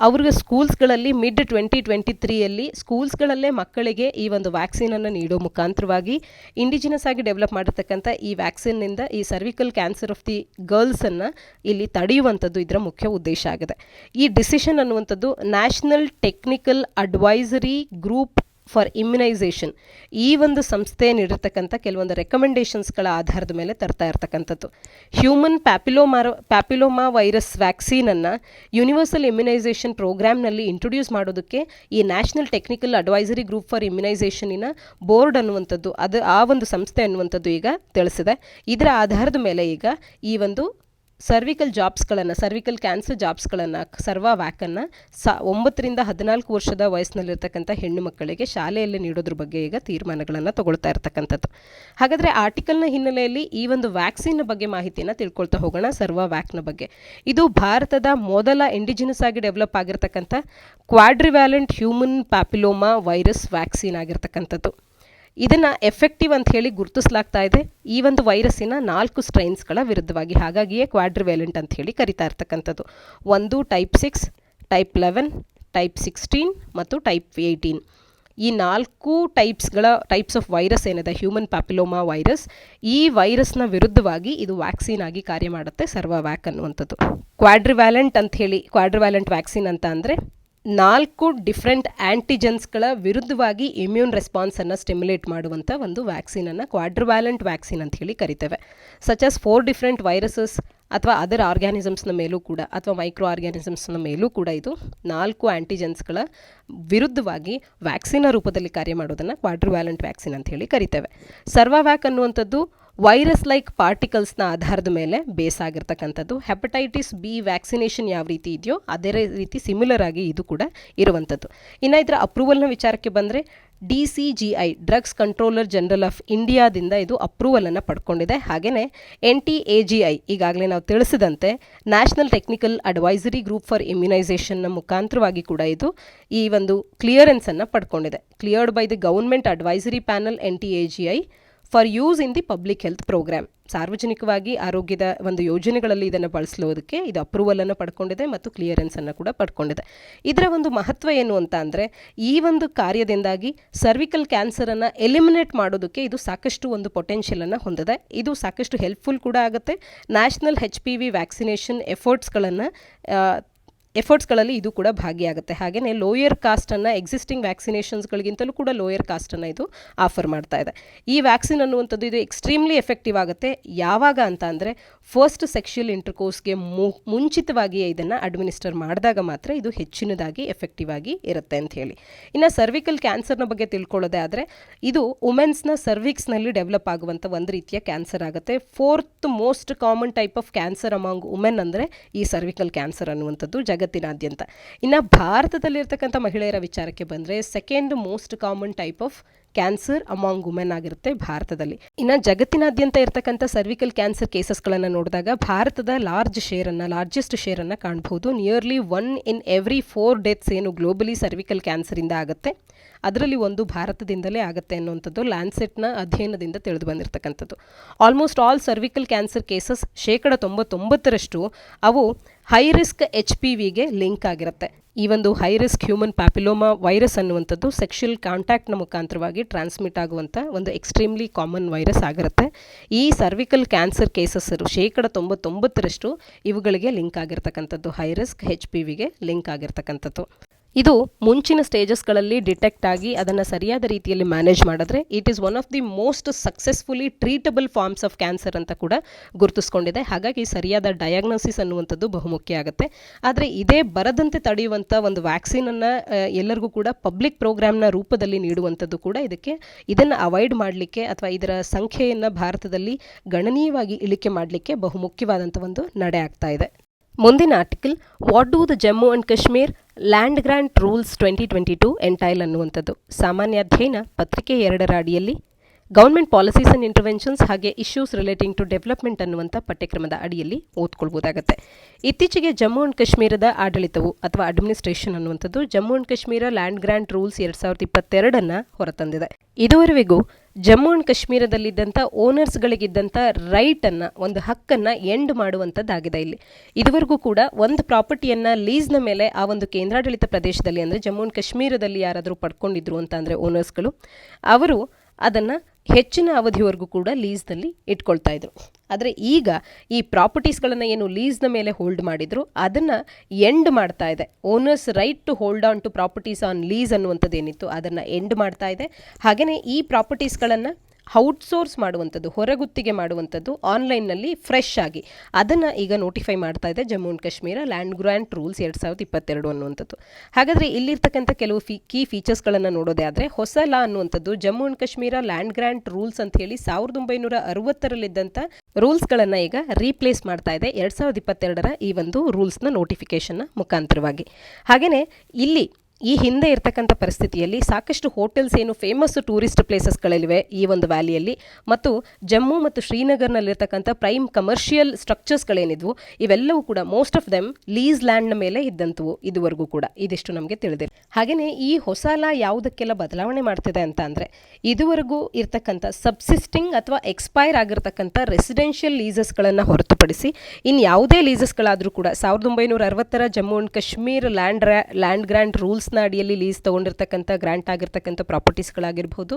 ಅವ್ರಿಗೆ ಸ್ಕೂಲ್ಸ್ಗಳಲ್ಲಿ ಮಿಡ್ 2023ಯಲ್ಲಿ ಸ್ಕೂಲ್ಸ್ಗಳಲ್ಲೇ ಮಕ್ಕಳಿಗೆ ಈ ಒಂದು ವ್ಯಾಕ್ಸಿನನ್ನು ನೀಡೋ ಮುಖಾಂತರವಾಗಿ ಇಂಡಿಜಿನಸ್ ಆಗಿ ಡೆವಲಪ್ ಮಾಡಿರ್ತಕ್ಕಂಥ ಈ ವ್ಯಾಕ್ಸಿನ್ನಿಂದ ಈ ಸರ್ವಿಕಲ್ ಕ್ಯಾನ್ಸರ್ ಆಫ್ ದಿ ಗರ್ಲ್ಸನ್ನು ಇಲ್ಲಿ ತಡೆಯುವಂಥದ್ದು ಇದರ ಮುಖ್ಯ ಉದ್ದೇಶ ಆಗಿದೆ. ಈ ಡಿಸಿಷನ್ ಅನ್ನುವಂಥದ್ದು national technical advisory group for immunisation, ಈ ಒಂದು ಸಂಸ್ಥೆ ನೀಡಿರ್ತಕ್ಕಂಥ ಕೆಲವೊಂದು ರೆಕಮೆಂಡೇಷನ್ಸ್ಗಳ ಆಧಾರದ ಮೇಲೆ ತರ್ತಾ ಇರ್ತಕ್ಕಂಥದ್ದು. ಹ್ಯೂಮನ್ ಪ್ಯಾಪಿಲೋಮಾ ವೈರಸ್ ವ್ಯಾಕ್ಸಿನನ್ನು ಯೂನಿವರ್ಸಲ್ ಇಮ್ಯುನೈಸೇಷನ್ ಪ್ರೋಗ್ರಾಮ್ನಲ್ಲಿ ಇಂಟ್ರೊಡ್ಯೂಸ್ ಮಾಡೋದಕ್ಕೆ ಈ national technical advisory group for ಇಮ್ಯುನೈಸೇಷನಿನ ಬೋರ್ಡ್ ಅನ್ನುವಂಥದ್ದು, ಆ ಒಂದು ಸಂಸ್ಥೆ ಅನ್ನುವಂಥದ್ದು ಈಗ ತಿಳಿಸಿದೆ. ಇದರ ಆಧಾರದ ಮೇಲೆ ಈಗ ಈ ಒಂದು ಸರ್ವಿಕಲ್ ಕ್ಯಾನ್ಸರ್ ಜಾಬ್ಸ್ಗಳನ್ನು ಸರ್ವಾವ್ಯಾಕನ್ನು 9 ರಿಂದ 14 ವರ್ಷದ ವಯಸ್ಸಿನಲ್ಲಿರ್ತಕ್ಕಂಥ ಹೆಣ್ಣು ಮಕ್ಕಳಿಗೆ ಶಾಲೆಯಲ್ಲಿ ನೀಡೋದ್ರ ಬಗ್ಗೆ ಈಗ ತೀರ್ಮಾನಗಳನ್ನು ತಗೊಳ್ತಾ ಇರ್ತಕ್ಕಂಥದ್ದು. ಹಾಗಾದರೆ ಆರ್ಟಿಕಲ್ನ ಹಿನ್ನೆಲೆಯಲ್ಲಿ ಈ ಒಂದು ವ್ಯಾಕ್ಸಿನ್ ಬಗ್ಗೆ ಮಾಹಿತಿಯನ್ನು ತಿಳ್ಕೊಳ್ತಾ ಹೋಗೋಣ. ಸರ್ವಾವ್ಯಾಕ್ನ ಬಗ್ಗೆ, ಇದು ಭಾರತದ ಮೊದಲ ಇಂಡಿಜಿನಸ್ ಆಗಿ ಡೆವಲಪ್ ಆಗಿರ್ತಕ್ಕಂಥ ಕ್ವಾಡ್ರಿವ್ಯಾಲೆಂಟ್ ಹ್ಯೂಮನ್ ಪ್ಯಾಪಿಲೋಮಾ ವೈರಸ್ ವ್ಯಾಕ್ಸಿನ್ ಆಗಿರ್ತಕ್ಕಂಥದ್ದು. ಇದನ್ನು ಎಫೆಕ್ಟಿವ್ ಅಂತ ಹೇಳಿ ಗುರುತಿಸಲಾಗ್ತಾ ಇದೆ ಈ ಒಂದು ವೈರಸ್ಸಿನ 4 ಸ್ಟ್ರೈನ್ಸ್ಗಳ ವಿರುದ್ಧವಾಗಿ. ಹಾಗಾಗಿಯೇ ಕ್ವಾಡ್ರಿವ್ಯಾಲೆಂಟ್ ಅಂತ ಹೇಳಿ ಕರಿತಾ ಇರ್ತಕ್ಕಂಥದ್ದು. ಒಂದು ಟೈಪ್ 6, ಟೈಪ್ 11, ಟೈಪ್ 16 ಮತ್ತು ಟೈಪ್ 18. ಈ 4 ಟೈಪ್ಸ್ ಆಫ್ ವೈರಸ್ ಏನಿದೆ ಹ್ಯೂಮನ್ ಪ್ಯಾಪಿಲೋಮಾ ವೈರಸ್, ಈ ವೈರಸ್ನ ವಿರುದ್ಧವಾಗಿ ಇದು ವ್ಯಾಕ್ಸಿನ್ ಆಗಿ ಕಾರ್ಯ ಮಾಡುತ್ತೆ ಸರ್ವಾವ್ಯಾಕ್ ಅನ್ನುವಂಥದ್ದು. ಕ್ವಾಡ್ರಿವ್ಯಾಲೆಂಟ್ ವ್ಯಾಕ್ಸಿನ್ ಅಂತ ಅಂದರೆ 4 ಡಿಫ್ರೆಂಟ್ ಆ್ಯಂಟಿಜೆನ್ಸ್ಗಳ ವಿರುದ್ಧವಾಗಿ ಇಮ್ಯೂನ್ ರೆಸ್ಪಾನ್ಸನ್ನು ಸ್ಟಿಮ್ಯುಲೇಟ್ ಮಾಡುವಂಥ ಒಂದು ವ್ಯಾಕ್ಸಿನನ್ನು ಕ್ವಾಡ್ರಿವ್ಯಾಲೆಂಟ್ ವ್ಯಾಕ್ಸಿನ್ ಅಂತ ಹೇಳಿ ಕರಿತೇವೆ. ಸಚ್ ಆಸ್ 4 ಡಿಫ್ರೆಂಟ್ ವೈರಸಸ್ ಅಥವಾ ಅದರ್ ಆರ್ಗ್ಯಾನಿಸಮ್ಸ್ನ ಮೇಲೂ ಕೂಡ, ಅಥವಾ ಮೈಕ್ರೋ ಆರ್ಗ್ಯಾನಿಸಮ್ಸ್ನ ಮೇಲೂ ಕೂಡ ಇದು 4 ಆ್ಯಂಟಿಜೆನ್ಸ್ಗಳ ವಿರುದ್ಧವಾಗಿ ವ್ಯಾಕ್ಸಿನ ರೂಪದಲ್ಲಿ ಕಾರ್ಯ ಮಾಡೋದನ್ನು ಕ್ವಾಡ್ರಿವ್ಯಾಲೆಂಟ್ ವ್ಯಾಕ್ಸಿನ್ ಅಂತ ಹೇಳಿ ಕರಿತೇವೆ. ಸರ್ವಾವ್ಯಾಕ್ ಅನ್ನುವಂಥದ್ದು ವೈರಸ್ ಲೈಕ್ ಪಾರ್ಟಿಕಲ್ಸ್ನ ಆಧಾರದ ಮೇಲೆ ಬೇಸ್ ಆಗಿರ್ತಕ್ಕಂಥದ್ದು. ಹೆಪಟೈಟಿಸ್ ಬಿ ವ್ಯಾಕ್ಸಿನೇಷನ್ ಯಾವ ರೀತಿ ಇದೆಯೋ ಅದೇ ರೀತಿ ಸಿಮಿಲರ್ ಆಗಿ ಇದು ಕೂಡ ಇರುವಂಥದ್ದು. ಇನ್ನು ಇದರ ಅಪ್ರೂವಲ್ನ ವಿಚಾರಕ್ಕೆ ಬಂದರೆ DCGI drugs controller general of ಇಂಡಿಯಾದಿಂದ ಇದು ಅಪ್ರೂವಲನ್ನು ಪಡ್ಕೊಂಡಿದೆ. ಹಾಗೆಯೇ NTAGI ಈಗಾಗಲೇ ನಾವು ತಿಳಿಸಿದಂತೆ national technical advisory group for ಇಮ್ಯುನೈಸೇಷನ್ನ ಮುಖಾಂತರವಾಗಿ ಕೂಡ ಇದು ಈ ಒಂದು ಕ್ಲಿಯರೆನ್ಸನ್ನು ಪಡ್ಕೊಂಡಿದೆ. Cleared by the government advisory panel NTAGI for use in the public health programme. ಸಾರ್ವಜನಿಕವಾಗಿ ಆರೋಗ್ಯದ ಒಂದು ಯೋಜನೆಗಳಲ್ಲಿ ಇದನ್ನು ಬಳಸಲೋದಕ್ಕೆ ಇದು ಅಪ್ರೂವಲನ್ನು ಪಡ್ಕೊಂಡಿದೆ ಮತ್ತು ಕ್ಲಿಯರೆನ್ಸನ್ನು ಕೂಡ ಪಡ್ಕೊಂಡಿದೆ. ಇದರ ಒಂದು ಮಹತ್ವ ಏನು ಅಂತ ಅಂದರೆ, ಈ ಒಂದು ಕಾರ್ಯದಿಂದಾಗಿ ಸರ್ವಿಕಲ್ ಕ್ಯಾನ್ಸರನ್ನು ಎಲಿಮಿನೇಟ್ ಮಾಡೋದಕ್ಕೆ ಇದು ಸಾಕಷ್ಟು ಒಂದು ಪೊಟೆನ್ಷಿಯಲನ್ನು ಹೊಂದಿದೆ. ಇದು ಸಾಕಷ್ಟು ಹೆಲ್ಪ್ಫುಲ್ ಕೂಡ ಆಗುತ್ತೆ. ನ್ಯಾಷನಲ್ HPV ವ್ಯಾಕ್ಸಿನೇಷನ್ ಎಫರ್ಟ್ಸ್ಗಳಲ್ಲಿ ಇದು ಕೂಡ ಭಾಗಿಯಾಗುತ್ತೆ. ಹಾಗೆಯೇ ಲೋಯರ್ ಕಾಸ್ಟನ್ನು ಎಕ್ಸಿಸ್ಟಿಂಗ್ ವ್ಯಾಕ್ಸಿನೇಷನ್ಸ್ಗಳಿಗಿಂತಲೂ ಕೂಡ ಲೋಯರ್ ಕಾಸ್ಟನ್ನು ಇದು ಆಫರ್ ಮಾಡ್ತಾ ಇದೆ. ಈ ವ್ಯಾಕ್ಸಿನ್ ಅನ್ನುವಂಥದ್ದು ಇದು ಎಕ್ಸ್ಟ್ರೀಮ್ಲಿ ಎಫೆಕ್ಟಿವ್ ಆಗುತ್ತೆ. ಯಾವಾಗ ಅಂತ ಅಂದರೆ ಫಸ್ಟ್ ಸೆಕ್ಷುಯಲ್ ಇಂಟರ್ಕೋರ್ಸ್ಗೆ ಮುಂಚಿತವಾಗಿಯೇ ಇದನ್ನು ಅಡ್ಮಿನಿಸ್ಟರ್ ಮಾಡಿದಾಗ ಮಾತ್ರ ಇದು ಹೆಚ್ಚಿನದಾಗಿ ಎಫೆಕ್ಟಿವ್ ಆಗಿ ಇರುತ್ತೆ ಅಂತ ಹೇಳಿ. ಇನ್ನು ಸರ್ವಿಕಲ್ ಕ್ಯಾನ್ಸರ್ನ ಬಗ್ಗೆ ತಿಳ್ಕೊಳ್ಳೋದೇ ಆದರೆ, ಇದು ವುಮೆನ್ಸ್ನ ಸರ್ವಿಕ್ಸ್ನಲ್ಲಿ ಡೆವಲಪ್ ಆಗುವಂಥ ಒಂದು ರೀತಿಯ ಕ್ಯಾನ್ಸರ್ ಆಗುತ್ತೆ. 4th most common type of cancer among women ಅಂದರೆ ಈ ಸರ್ವಿಕಲ್ ಕ್ಯಾನ್ಸರ್ ಅನ್ನುವಂಥದ್ದು ಜಗತ್ತಿನಾದ್ಯಂತ. ಇನ್ನು ಭಾರತದಲ್ಲಿರ್ತಕ್ಕಂಥ ಮಹಿಳೆಯರ ವಿಚಾರಕ್ಕೆ ಬಂದರೆ 2nd most common type of cancer among women ಆಗಿರುತ್ತೆ ಭಾರತದಲ್ಲಿ. ಇನ್ನು ಜಗತ್ತಿನಾದ್ಯಂತ ಇರ್ತಕ್ಕಂಥ ಸರ್ವಿಕಲ್ ಕ್ಯಾನ್ಸರ್ ಕೇಸಸ್ಗಳನ್ನು ನೋಡಿದಾಗ ಭಾರತದ ಲಾರ್ಜೆಸ್ಟ್ ಶೇರನ್ನು ಕಾಣಬಹುದು. ನಿಯರ್ಲಿ 1 in every 4 ಡೆತ್ಸ್ ಏನು ಗ್ಲೋಬಲಿ ಸರ್ವಿಕಲ್ ಕ್ಯಾನ್ಸರಿಂದ ಆಗುತ್ತೆ, ಅದರಲ್ಲಿ ಒಂದು ಭಾರತದಿಂದಲೇ ಆಗುತ್ತೆ ಅನ್ನುವಂಥದ್ದು ಲ್ಯಾನ್ಸೆಟ್ನ ಅಧ್ಯಯನದಿಂದ ತಿಳಿದು ಬಂದಿರತಕ್ಕಂಥದ್ದು. Almost all cervical cancer cases 99% ಅವು ಹೈ ರಿಸ್ಕ್ HPVಗೆ ಲಿಂಕ್ ಆಗಿರುತ್ತೆ. ಈ ಒಂದು high risk human papilloma virus ಅನ್ನುವಂಥದ್ದು ಸೆಕ್ಷುಯಲ್ ಕಾಂಟ್ಯಾಕ್ಟ್ನ ಮುಖಾಂತರವಾಗಿ ಟ್ರಾನ್ಸ್ಮಿಟ್ ಆಗುವಂಥ ಒಂದು ಎಕ್ಸ್ಟ್ರೀಮ್ಲಿ ಕಾಮನ್ ವೈರಸ್ ಆಗಿರುತ್ತೆ. ಈ ಸರ್ವಿಕಲ್ ಕ್ಯಾನ್ಸರ್ ಕೇಸಸ್ 99% ಇವುಗಳಿಗೆ ಲಿಂಕ್ ಆಗಿರ್ತಕ್ಕಂಥದ್ದು, ಹೈ ರಿಸ್ಕ್ HPVಗೆ ಲಿಂಕ್ ಆಗಿರ್ತಕ್ಕಂಥದ್ದು. ಇದು ಮುಂಚಿನ ಸ್ಟೇಜಸ್ಗಳಲ್ಲಿ ಡಿಟೆಕ್ಟ್ ಆಗಿ ಅದನ್ನು ಸರಿಯಾದ ರೀತಿಯಲ್ಲಿ ಮ್ಯಾನೇಜ್ ಮಾಡಿದ್ರೆ it is one of the most successfully treatable forms of cancer ಅಂತ ಕೂಡ ಗುರುತಿಸ್ಕೊಂಡಿದೆ. ಹಾಗಾಗಿ ಸರಿಯಾದ ಡಯಾಗ್ನೋಸಿಸ್ ಅನ್ನುವಂಥದ್ದು ಬಹುಮುಖ್ಯ ಆಗುತ್ತೆ. ಆದರೆ ಇದೇ ಬರದಂತೆ ತಡೆಯುವಂಥ ಒಂದು ವ್ಯಾಕ್ಸಿನನ್ನು ಎಲ್ಲರಿಗೂ ಕೂಡ ಪಬ್ಲಿಕ್ ಪ್ರೋಗ್ರಾಮ್ನ ರೂಪದಲ್ಲಿ ನೀಡುವಂಥದ್ದು ಕೂಡ ಇದನ್ನು ಅವಾಯ್ಡ್ ಮಾಡಲಿಕ್ಕೆ ಅಥವಾ ಇದರ ಸಂಖ್ಯೆಯನ್ನು ಭಾರತದಲ್ಲಿ ಗಣನೀಯವಾಗಿ ಇಳಿಕೆ ಮಾಡಲಿಕ್ಕೆ ಬಹುಮುಖ್ಯವಾದಂಥ ಒಂದು ನಡೆ ಆಗ್ತಾ ಇದೆ. ಮುಂದಿನ article, what do the Jammu and Kashmir land grant rules 2022 ಎಂಟೈಲ್ ಅನ್ನುವಂಥದ್ದು. ಸಾಮಾನ್ಯ ಅಧ್ಯಯನ ಪತ್ರಿಕೆ 2ರ ಅಡಿಯಲ್ಲಿ ಗೌರ್ಮೆಂಟ್ ಪಾಲಿಸೀಸ್ ಆ್ಯಂಡ್ ಇಂಟರ್ವೆನ್ಷನ್ಸ್ ಹಾಗೆ ಇಶ್ಯೂಸ್ ರಿಲೇಟಿಂಗ್ ಟು ಡೆವಲಪ್ಮೆಂಟ್ ಅನ್ನುವಂಥ ಪಠ್ಯಕ್ರಮದ ಅಡಿಯಲ್ಲಿ ಓದ್ಕೊಳ್ಬೋದಾಗುತ್ತೆ. ಇತ್ತೀಚೆಗೆ ಜಮ್ಮು ಅಂಡ್ ಕಾಶ್ಮೀರದ ಆಡಳಿತವು ಅಥವಾ ಅಡ್ಮಿನಿಸ್ಟ್ರೇಷನ್ ಅನ್ನುವಂಥದ್ದು Jammu and Kashmir land grant rules 2022 ಹೊರತಂದಿದೆ. ಇದುವರೆಗೂ ಜಮ್ಮು ಅಂಡ್ ಕಾಶ್ಮೀರದಲ್ಲಿದ್ದಂಥ ಓನರ್ಸ್ಗಳಿಗಿದ್ದಂಥ ರೈಟನ್ನು, ಒಂದು ಹಕ್ಕನ್ನು ಎಂಡ್ ಮಾಡುವಂಥದ್ದಾಗಿದೆ. ಇದುವರೆಗೂ ಕೂಡ ಒಂದು ಪ್ರಾಪರ್ಟಿಯನ್ನು ಲೀಸ್ನ ಮೇಲೆ ಆ ಒಂದು ಕೇಂದ್ರಾಡಳಿತ ಪ್ರದೇಶದಲ್ಲಿ ಅಂದರೆ ಜಮ್ಮು ಅಂಡ್ ಕಾಶ್ಮೀರದಲ್ಲಿ ಯಾರಾದರೂ ಪಡ್ಕೊಂಡಿದ್ರು ಅಂತ ಅಂದರೆ ಓನರ್ಸ್ಗಳು, ಅವರು ಅದನ್ನು ಹೆಚ್ಚಿನ ಅವಧಿವರೆಗೂ ಕೂಡ ಲೀಸ್ನಲ್ಲಿ ಇಟ್ಕೊಳ್ತಾ ಇದ್ರು. ಆದರೆ ಈಗ ಈ ಪ್ರಾಪರ್ಟೀಸ್ಗಳನ್ನು ಏನು ಲೀಸ್ನ ಮೇಲೆ ಹೋಲ್ಡ್ ಮಾಡಿದ್ರು ಅದನ್ನು ಎಂಡ್ ಮಾಡ್ತಾ ಇದೆ. Owners right to hold on to properties on lease ಅನ್ನುವಂಥದ್ದು ಏನಿತ್ತು ಅದನ್ನು ಎಂಡ್ ಮಾಡ್ತಾ ಇದೆ. ಹಾಗೆಯೇ ಈ ಪ್ರಾಪರ್ಟೀಸ್ಗಳನ್ನು ಔಟ್ಸೋರ್ಸ್ ಮಾಡುವಂಥದ್ದು, ಹೊರಗುತ್ತಿಗೆ ಮಾಡುವಂಥದ್ದು ಆನ್ಲೈನ್ನಲ್ಲಿ ಫ್ರೆಶ್ ಆಗಿ ಅದನ್ನು ಈಗ ನೋಟಿಫೈ ಮಾಡ್ತಾ ಇದೆ Jammu and Kashmir land grant rules 2022 ಅನ್ನುವಂಥದ್ದು. ಹಾಗಾದರೆ ಇಲ್ಲಿರ್ತಕ್ಕಂಥ ಕೆಲವು ಕೀ ಫೀಚರ್ಸ್ಗಳನ್ನು ನೋಡೋದೇ ಆದರೆ, ಹೊಸ ಲಾ ಅನ್ನುವಂಥದ್ದು Jammu and Kashmir land grant rules ಅಂತ ಹೇಳಿ 1960ರಲ್ಲಿದ್ದಂಥ ರೂಲ್ಸ್ಗಳನ್ನು ಈಗ ರೀಪ್ಲೇಸ್ ಮಾಡ್ತಾ ಇದೆ 2022ರ ಈ ಒಂದು ರೂಲ್ಸ್ನ ನೋಟಿಫಿಕೇಷನ್ನ ಮುಖಾಂತರವಾಗಿ. ಹಾಗೆಯೇ ಇಲ್ಲಿ ಈ ಹಿಂದೆ ಇರ್ತಕ್ಕಂಥ ಪರಿಸ್ಥಿತಿಯಲ್ಲಿ ಸಾಕಷ್ಟು ಹೋಟೆಲ್ಸ್ ಏನು ಫೇಮಸ್ ಟೂರಿಸ್ಟ್ ಪ್ಲೇಸಸ್ಗಳಿವೆ ಈ ಒಂದು ವ್ಯಾಲಿಯಲ್ಲಿ, ಮತ್ತು ಜಮ್ಮು ಮತ್ತು ಶ್ರೀನಗರ್ನಲ್ಲಿರ್ತಕ್ಕಂಥ ಪ್ರೈಮ್ ಕಮರ್ಷಿಯಲ್ ಸ್ಟ್ರಕ್ಚರ್ಸ್ಗಳೇನಿದ್ವು ಇವೆಲ್ಲವೂ ಕೂಡ ಮೋಸ್ಟ್ ಆಫ್ ದೆಮ್ ಲೀಸ್ ಲ್ಯಾಂಡ್ನ ಮೇಲೆ ಇದ್ದಂಥವು ಇದುವರೆಗೂ ಕೂಡ. ಇದಿಷ್ಟು ನಮಗೆ ತಿಳಿದಿದೆ. ಹಾಗೆಯೇ ಈ ಹೊಸ ಲಾ ಯಾವುದಕ್ಕೆಲ್ಲ ಬದಲಾವಣೆ ಮಾಡ್ತಿದೆ ಅಂತ ಅಂದರೆ, ಇದುವರೆಗೂ ಇರ್ತಕ್ಕಂಥ ಸಬ್ಸಿಸ್ಟಿಂಗ್ ಅಥವಾ ಎಕ್ಸ್ಪೈರ್ ಆಗಿರ್ತಕ್ಕಂಥ ರೆಸಿಡೆನ್ಷಿಯಲ್ ಲೀಸಸ್ಗಳನ್ನು ಹೊರತುಪಡಿಸಿ ಇನ್ನು ಯಾವುದೇ ಲೀಸಸ್ಗಳಾದರೂ ಕೂಡ 1960ರ Jammu and Kashmir land grant rules ಅಡಿಯಲ್ಲಿ ಲೀಸ್ ತಗೊಂಡಿರ್ತಕ್ಕಂಥ ಗ್ರಾಂಟ್ ಆಗಿರ್ತಕ್ಕಂಥ ಪ್ರಾಪರ್ಟೀಸ್ಗಳಾಗಿರ್ಬೋದು,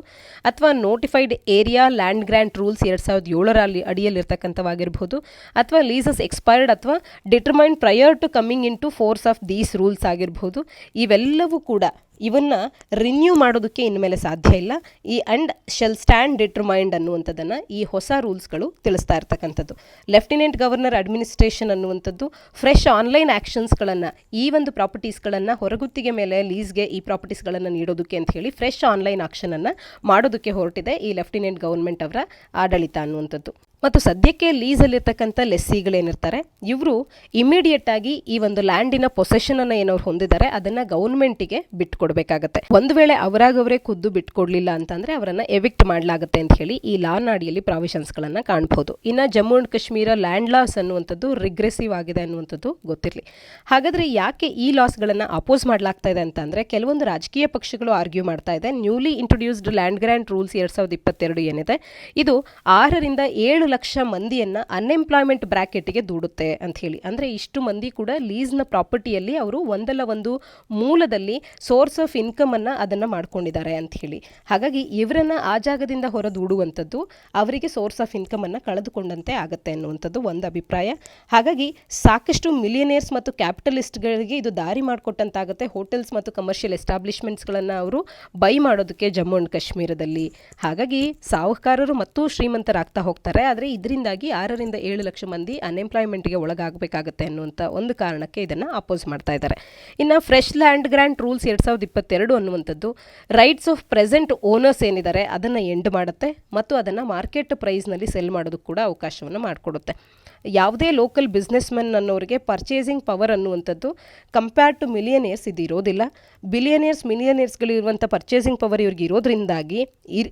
ಅಥವಾ notified area land grant rules 2007ರ ಅಡಿಯಲ್ಲಿರ್ತಕ್ಕಂಥವಾಗಿರ್ಬೋದು, ಅಥವಾ ಲೀಸಸ್ ಎಕ್ಸ್ಪೈರ್ಡ್ ಅಥವಾ determined prior to coming into force of these rules ಆಗಿರ್ಬೋದು, ಇವೆಲ್ಲವೂ ಕೂಡ ಇವನ್ನ ರಿನ್ಯೂ ಮಾಡೋದಕ್ಕೆ ಇನ್ಮೇಲೆ ಸಾಧ್ಯ ಇಲ್ಲ. ಈ ಅಂಡ್ ಶೆಲ್ ಸ್ಟ್ಯಾಂಡ್ ಡಿಟರ್ಮೈನ್ಡ್ ಅನ್ನುವಂಥದ್ದನ್ನು ಈ ಹೊಸ ರೂಲ್ಸ್ಗಳು ತಿಳಿಸ್ತಾ ಇರ್ತಕ್ಕಂಥದ್ದು. ಲೆಫ್ಟಿನೆಂಟ್ ಗವರ್ನರ್ ಅಡ್ಮಿನಿಸ್ಟ್ರೇಷನ್ ಅನ್ನುವಂಥದ್ದು ಫ್ರೆಶ್ ಆನ್ಲೈನ್ ಆ್ಯಕ್ಷನ್ಸ್ಗಳನ್ನು, ಈ ಒಂದು ಪ್ರಾಪರ್ಟೀಸ್ಗಳನ್ನು ಹೊರಗುತ್ತಿಗೆ ಮೇಲೆ ಲೀಸ್ಗೆ ಈ ಪ್ರಾಪರ್ಟೀಸ್ಗಳನ್ನು ನೀಡೋದಕ್ಕೆ ಅಂತ ಹೇಳಿ ಫ್ರೆಶ್ ಆನ್ಲೈನ್ ಆಕ್ಷನನ್ನು ಮಾಡೋದಕ್ಕೆ ಹೊರಟಿದೆ ಈ ಲೆಫ್ಟಿನೆಂಟ್ ಗವರ್ಮೆಂಟ್ ಅವರ ಆಡಳಿತ ಅನ್ನುವಂಥದ್ದು. ಮತ್ತು ಸದ್ಯಕ್ಕೆ ಲೀಸಲ್ಲಿರ್ತಕ್ಕಂಥ ಲೆಸ್ಸಿಗಳೇನಿರ್ತಾರೆ ಇವರು ಇಮಿಡಿಯೇಟ್ ಆಗಿ ಈ ಒಂದು ಲ್ಯಾಂಡಿನ ಪೊಸೆಷನನ್ನು ಏನವ್ರು ಹೊಂದಿದ್ದಾರೆ ಅದನ್ನು ಗೌರ್ಮೆಂಟಿಗೆ ಬಿಟ್ಕೊಡ್ಬೇಕಾಗತ್ತೆ. ಒಂದು ವೇಳೆ ಅವರಾಗವರೇ ಖುದ್ದು ಬಿಟ್ಕೊಡ್ಲಿಲ್ಲ ಅಂತಂದರೆ ಅವರನ್ನು ಎವಿಕ್ಟ್ ಮಾಡಲಾಗುತ್ತೆ ಅಂತ ಹೇಳಿ ಈ ಲಾನ ಅಡಿಯಲ್ಲಿ ಪ್ರಾವಿಷನ್ಸ್ಗಳನ್ನು ಕಾಣ್ಬೋದು. ಇನ್ನು Jammu and Kashmir land loss ಅನ್ನುವಂಥದ್ದು ರಿಗ್ರೆಸಿವ್ ಆಗಿದೆ ಅನ್ನುವಂಥದ್ದು ಗೊತ್ತಿರಲಿ. ಹಾಗಾದರೆ ಯಾಕೆ ಈ ಲಾಸ್ಗಳನ್ನು ಅಪೋಸ್ ಮಾಡಲಾಗ್ತಾ ಇದೆ ಅಂತ ಅಂದರೆ, ಕೆಲವೊಂದು ರಾಜಕೀಯ ಪಕ್ಷಗಳು ಆರ್ಗ್ಯೂ ಮಾಡ್ತಾ ಇದೆ newly introduced land grant rules 2022 ಏನಿದೆ ಇದು 6ರಿಂದ 7 ಲಕ್ಷ ಮಂದಿಯನ್ನು ಅನ್ಎಂಪ್ಲಾಯ್ಮೆಂಟ್ ಬ್ರ್ಯಾಕೆಟ್ಗೆ ದೂಡುತ್ತೆ ಅಂತ ಹೇಳಿ. ಅಂದರೆ ಇಷ್ಟು ಮಂದಿ ಕೂಡ ಲೀಸ್ನ ಪ್ರಾಪರ್ಟಿಯಲ್ಲಿ ಅವರು ಒಂದಲ್ಲ ಒಂದು ಮೂಲದಲ್ಲಿ ಸೋರ್ಸ್ ಆಫ್ ಇನ್ಕಮನ್ನು ಅದನ್ನು ಮಾಡ್ಕೊಂಡಿದ್ದಾರೆ ಅಂತ ಹೇಳಿ. ಹಾಗಾಗಿ ಇವರನ್ನು ಆ ಜಾಗದಿಂದ ಹೊರ ದೂಡುವಂಥದ್ದು ಅವರಿಗೆ ಸೋರ್ಸ್ ಆಫ್ ಇನ್ಕಮನ್ನು ಕಳೆದುಕೊಂಡಂತೆ ಆಗುತ್ತೆ ಅನ್ನುವಂಥದ್ದು ಒಂದು ಅಭಿಪ್ರಾಯ. ಹಾಗಾಗಿ ಸಾಕಷ್ಟು ಮಿಲಿಯನೇರ್ಸ್ ಮತ್ತು ಕ್ಯಾಪಿಟಲಿಸ್ಟ್ಗಳಿಗೆ ಇದು ದಾರಿ ಮಾಡಿಕೊಟ್ಟಂತಾಗುತ್ತೆ ಹೋಟೆಲ್ಸ್ ಮತ್ತು ಕಮರ್ಷಿಯಲ್ ಎಸ್ಟಾಬ್ಲಿಷ್ಮೆಂಟ್ಸ್ಗಳನ್ನು ಅವರು ಬೈ ಮಾಡೋದಕ್ಕೆ ಜಮ್ಮು ಅಂಡ್ ಕಾಶ್ಮೀರದಲ್ಲಿ. ಹಾಗಾಗಿ ಸಾಹುಕಾರರು ಮತ್ತು ಶ್ರೀಮಂತರಾಗ್ತಾ ಹೋಗ್ತಾರೆ. ಆದರೆ ಇದರಿಂದಾಗಿ 6ರಿಂದ 7 ಲಕ್ಷ ಮಂದಿ ಅನ್ಎಂಪ್ಲಾಯ್ಮೆಂಟ್ಗೆ ಒಳಗಾಗಬೇಕಾಗುತ್ತೆ ಅನ್ನುವಂಥ ಒಂದು ಕಾರಣಕ್ಕೆ ಇದನ್ನು ಅಪೋಸ್ ಮಾಡ್ತಾ ಇದ್ದಾರೆ. ಇನ್ನು ಫ್ರೆಶ್ ಲ್ಯಾಂಡ್ ಗ್ರಾಂಟ್ ರೂಲ್ಸ್ 2022 ಅನ್ನುವಂಥದ್ದು ರೈಟ್ಸ್ ಆಫ್ ಪ್ರೆಸೆಂಟ್ ಓನರ್ಸ್ ಏನಿದ್ದಾರೆ ಅದನ್ನು ಎಂಡ್ ಮಾಡುತ್ತೆ ಮತ್ತು ಅದನ್ನು ಮಾರ್ಕೆಟ್ ಪ್ರೈಸ್ನಲ್ಲಿ ಸೆಲ್ ಮಾಡೋದಕ್ಕೆ ಕೂಡ ಅವಕಾಶವನ್ನು ಮಾಡಿಕೊಡುತ್ತೆ. ಯಾವುದೇ ಲೋಕಲ್ ಬಿಸ್ನೆಸ್ ಮೆನ್ ಅನ್ನೋರಿಗೆ ಪರ್ಚೇಸಿಂಗ್ ಪವರ್ ಅನ್ನುವಂಥದ್ದು ಕಂಪೇರ್ಡ್ ಟು ಮಿಲಿಯನೇರ್ಸ್ ಇದು ಇರೋದಿಲ್ಲ. ಮಿಲಿಯನೇರ್ಸ್ಗಳಿರುವಂಥ ಪರ್ಚೇಸಿಂಗ್ ಪವರ್ ಇವ್ರಿಗೆ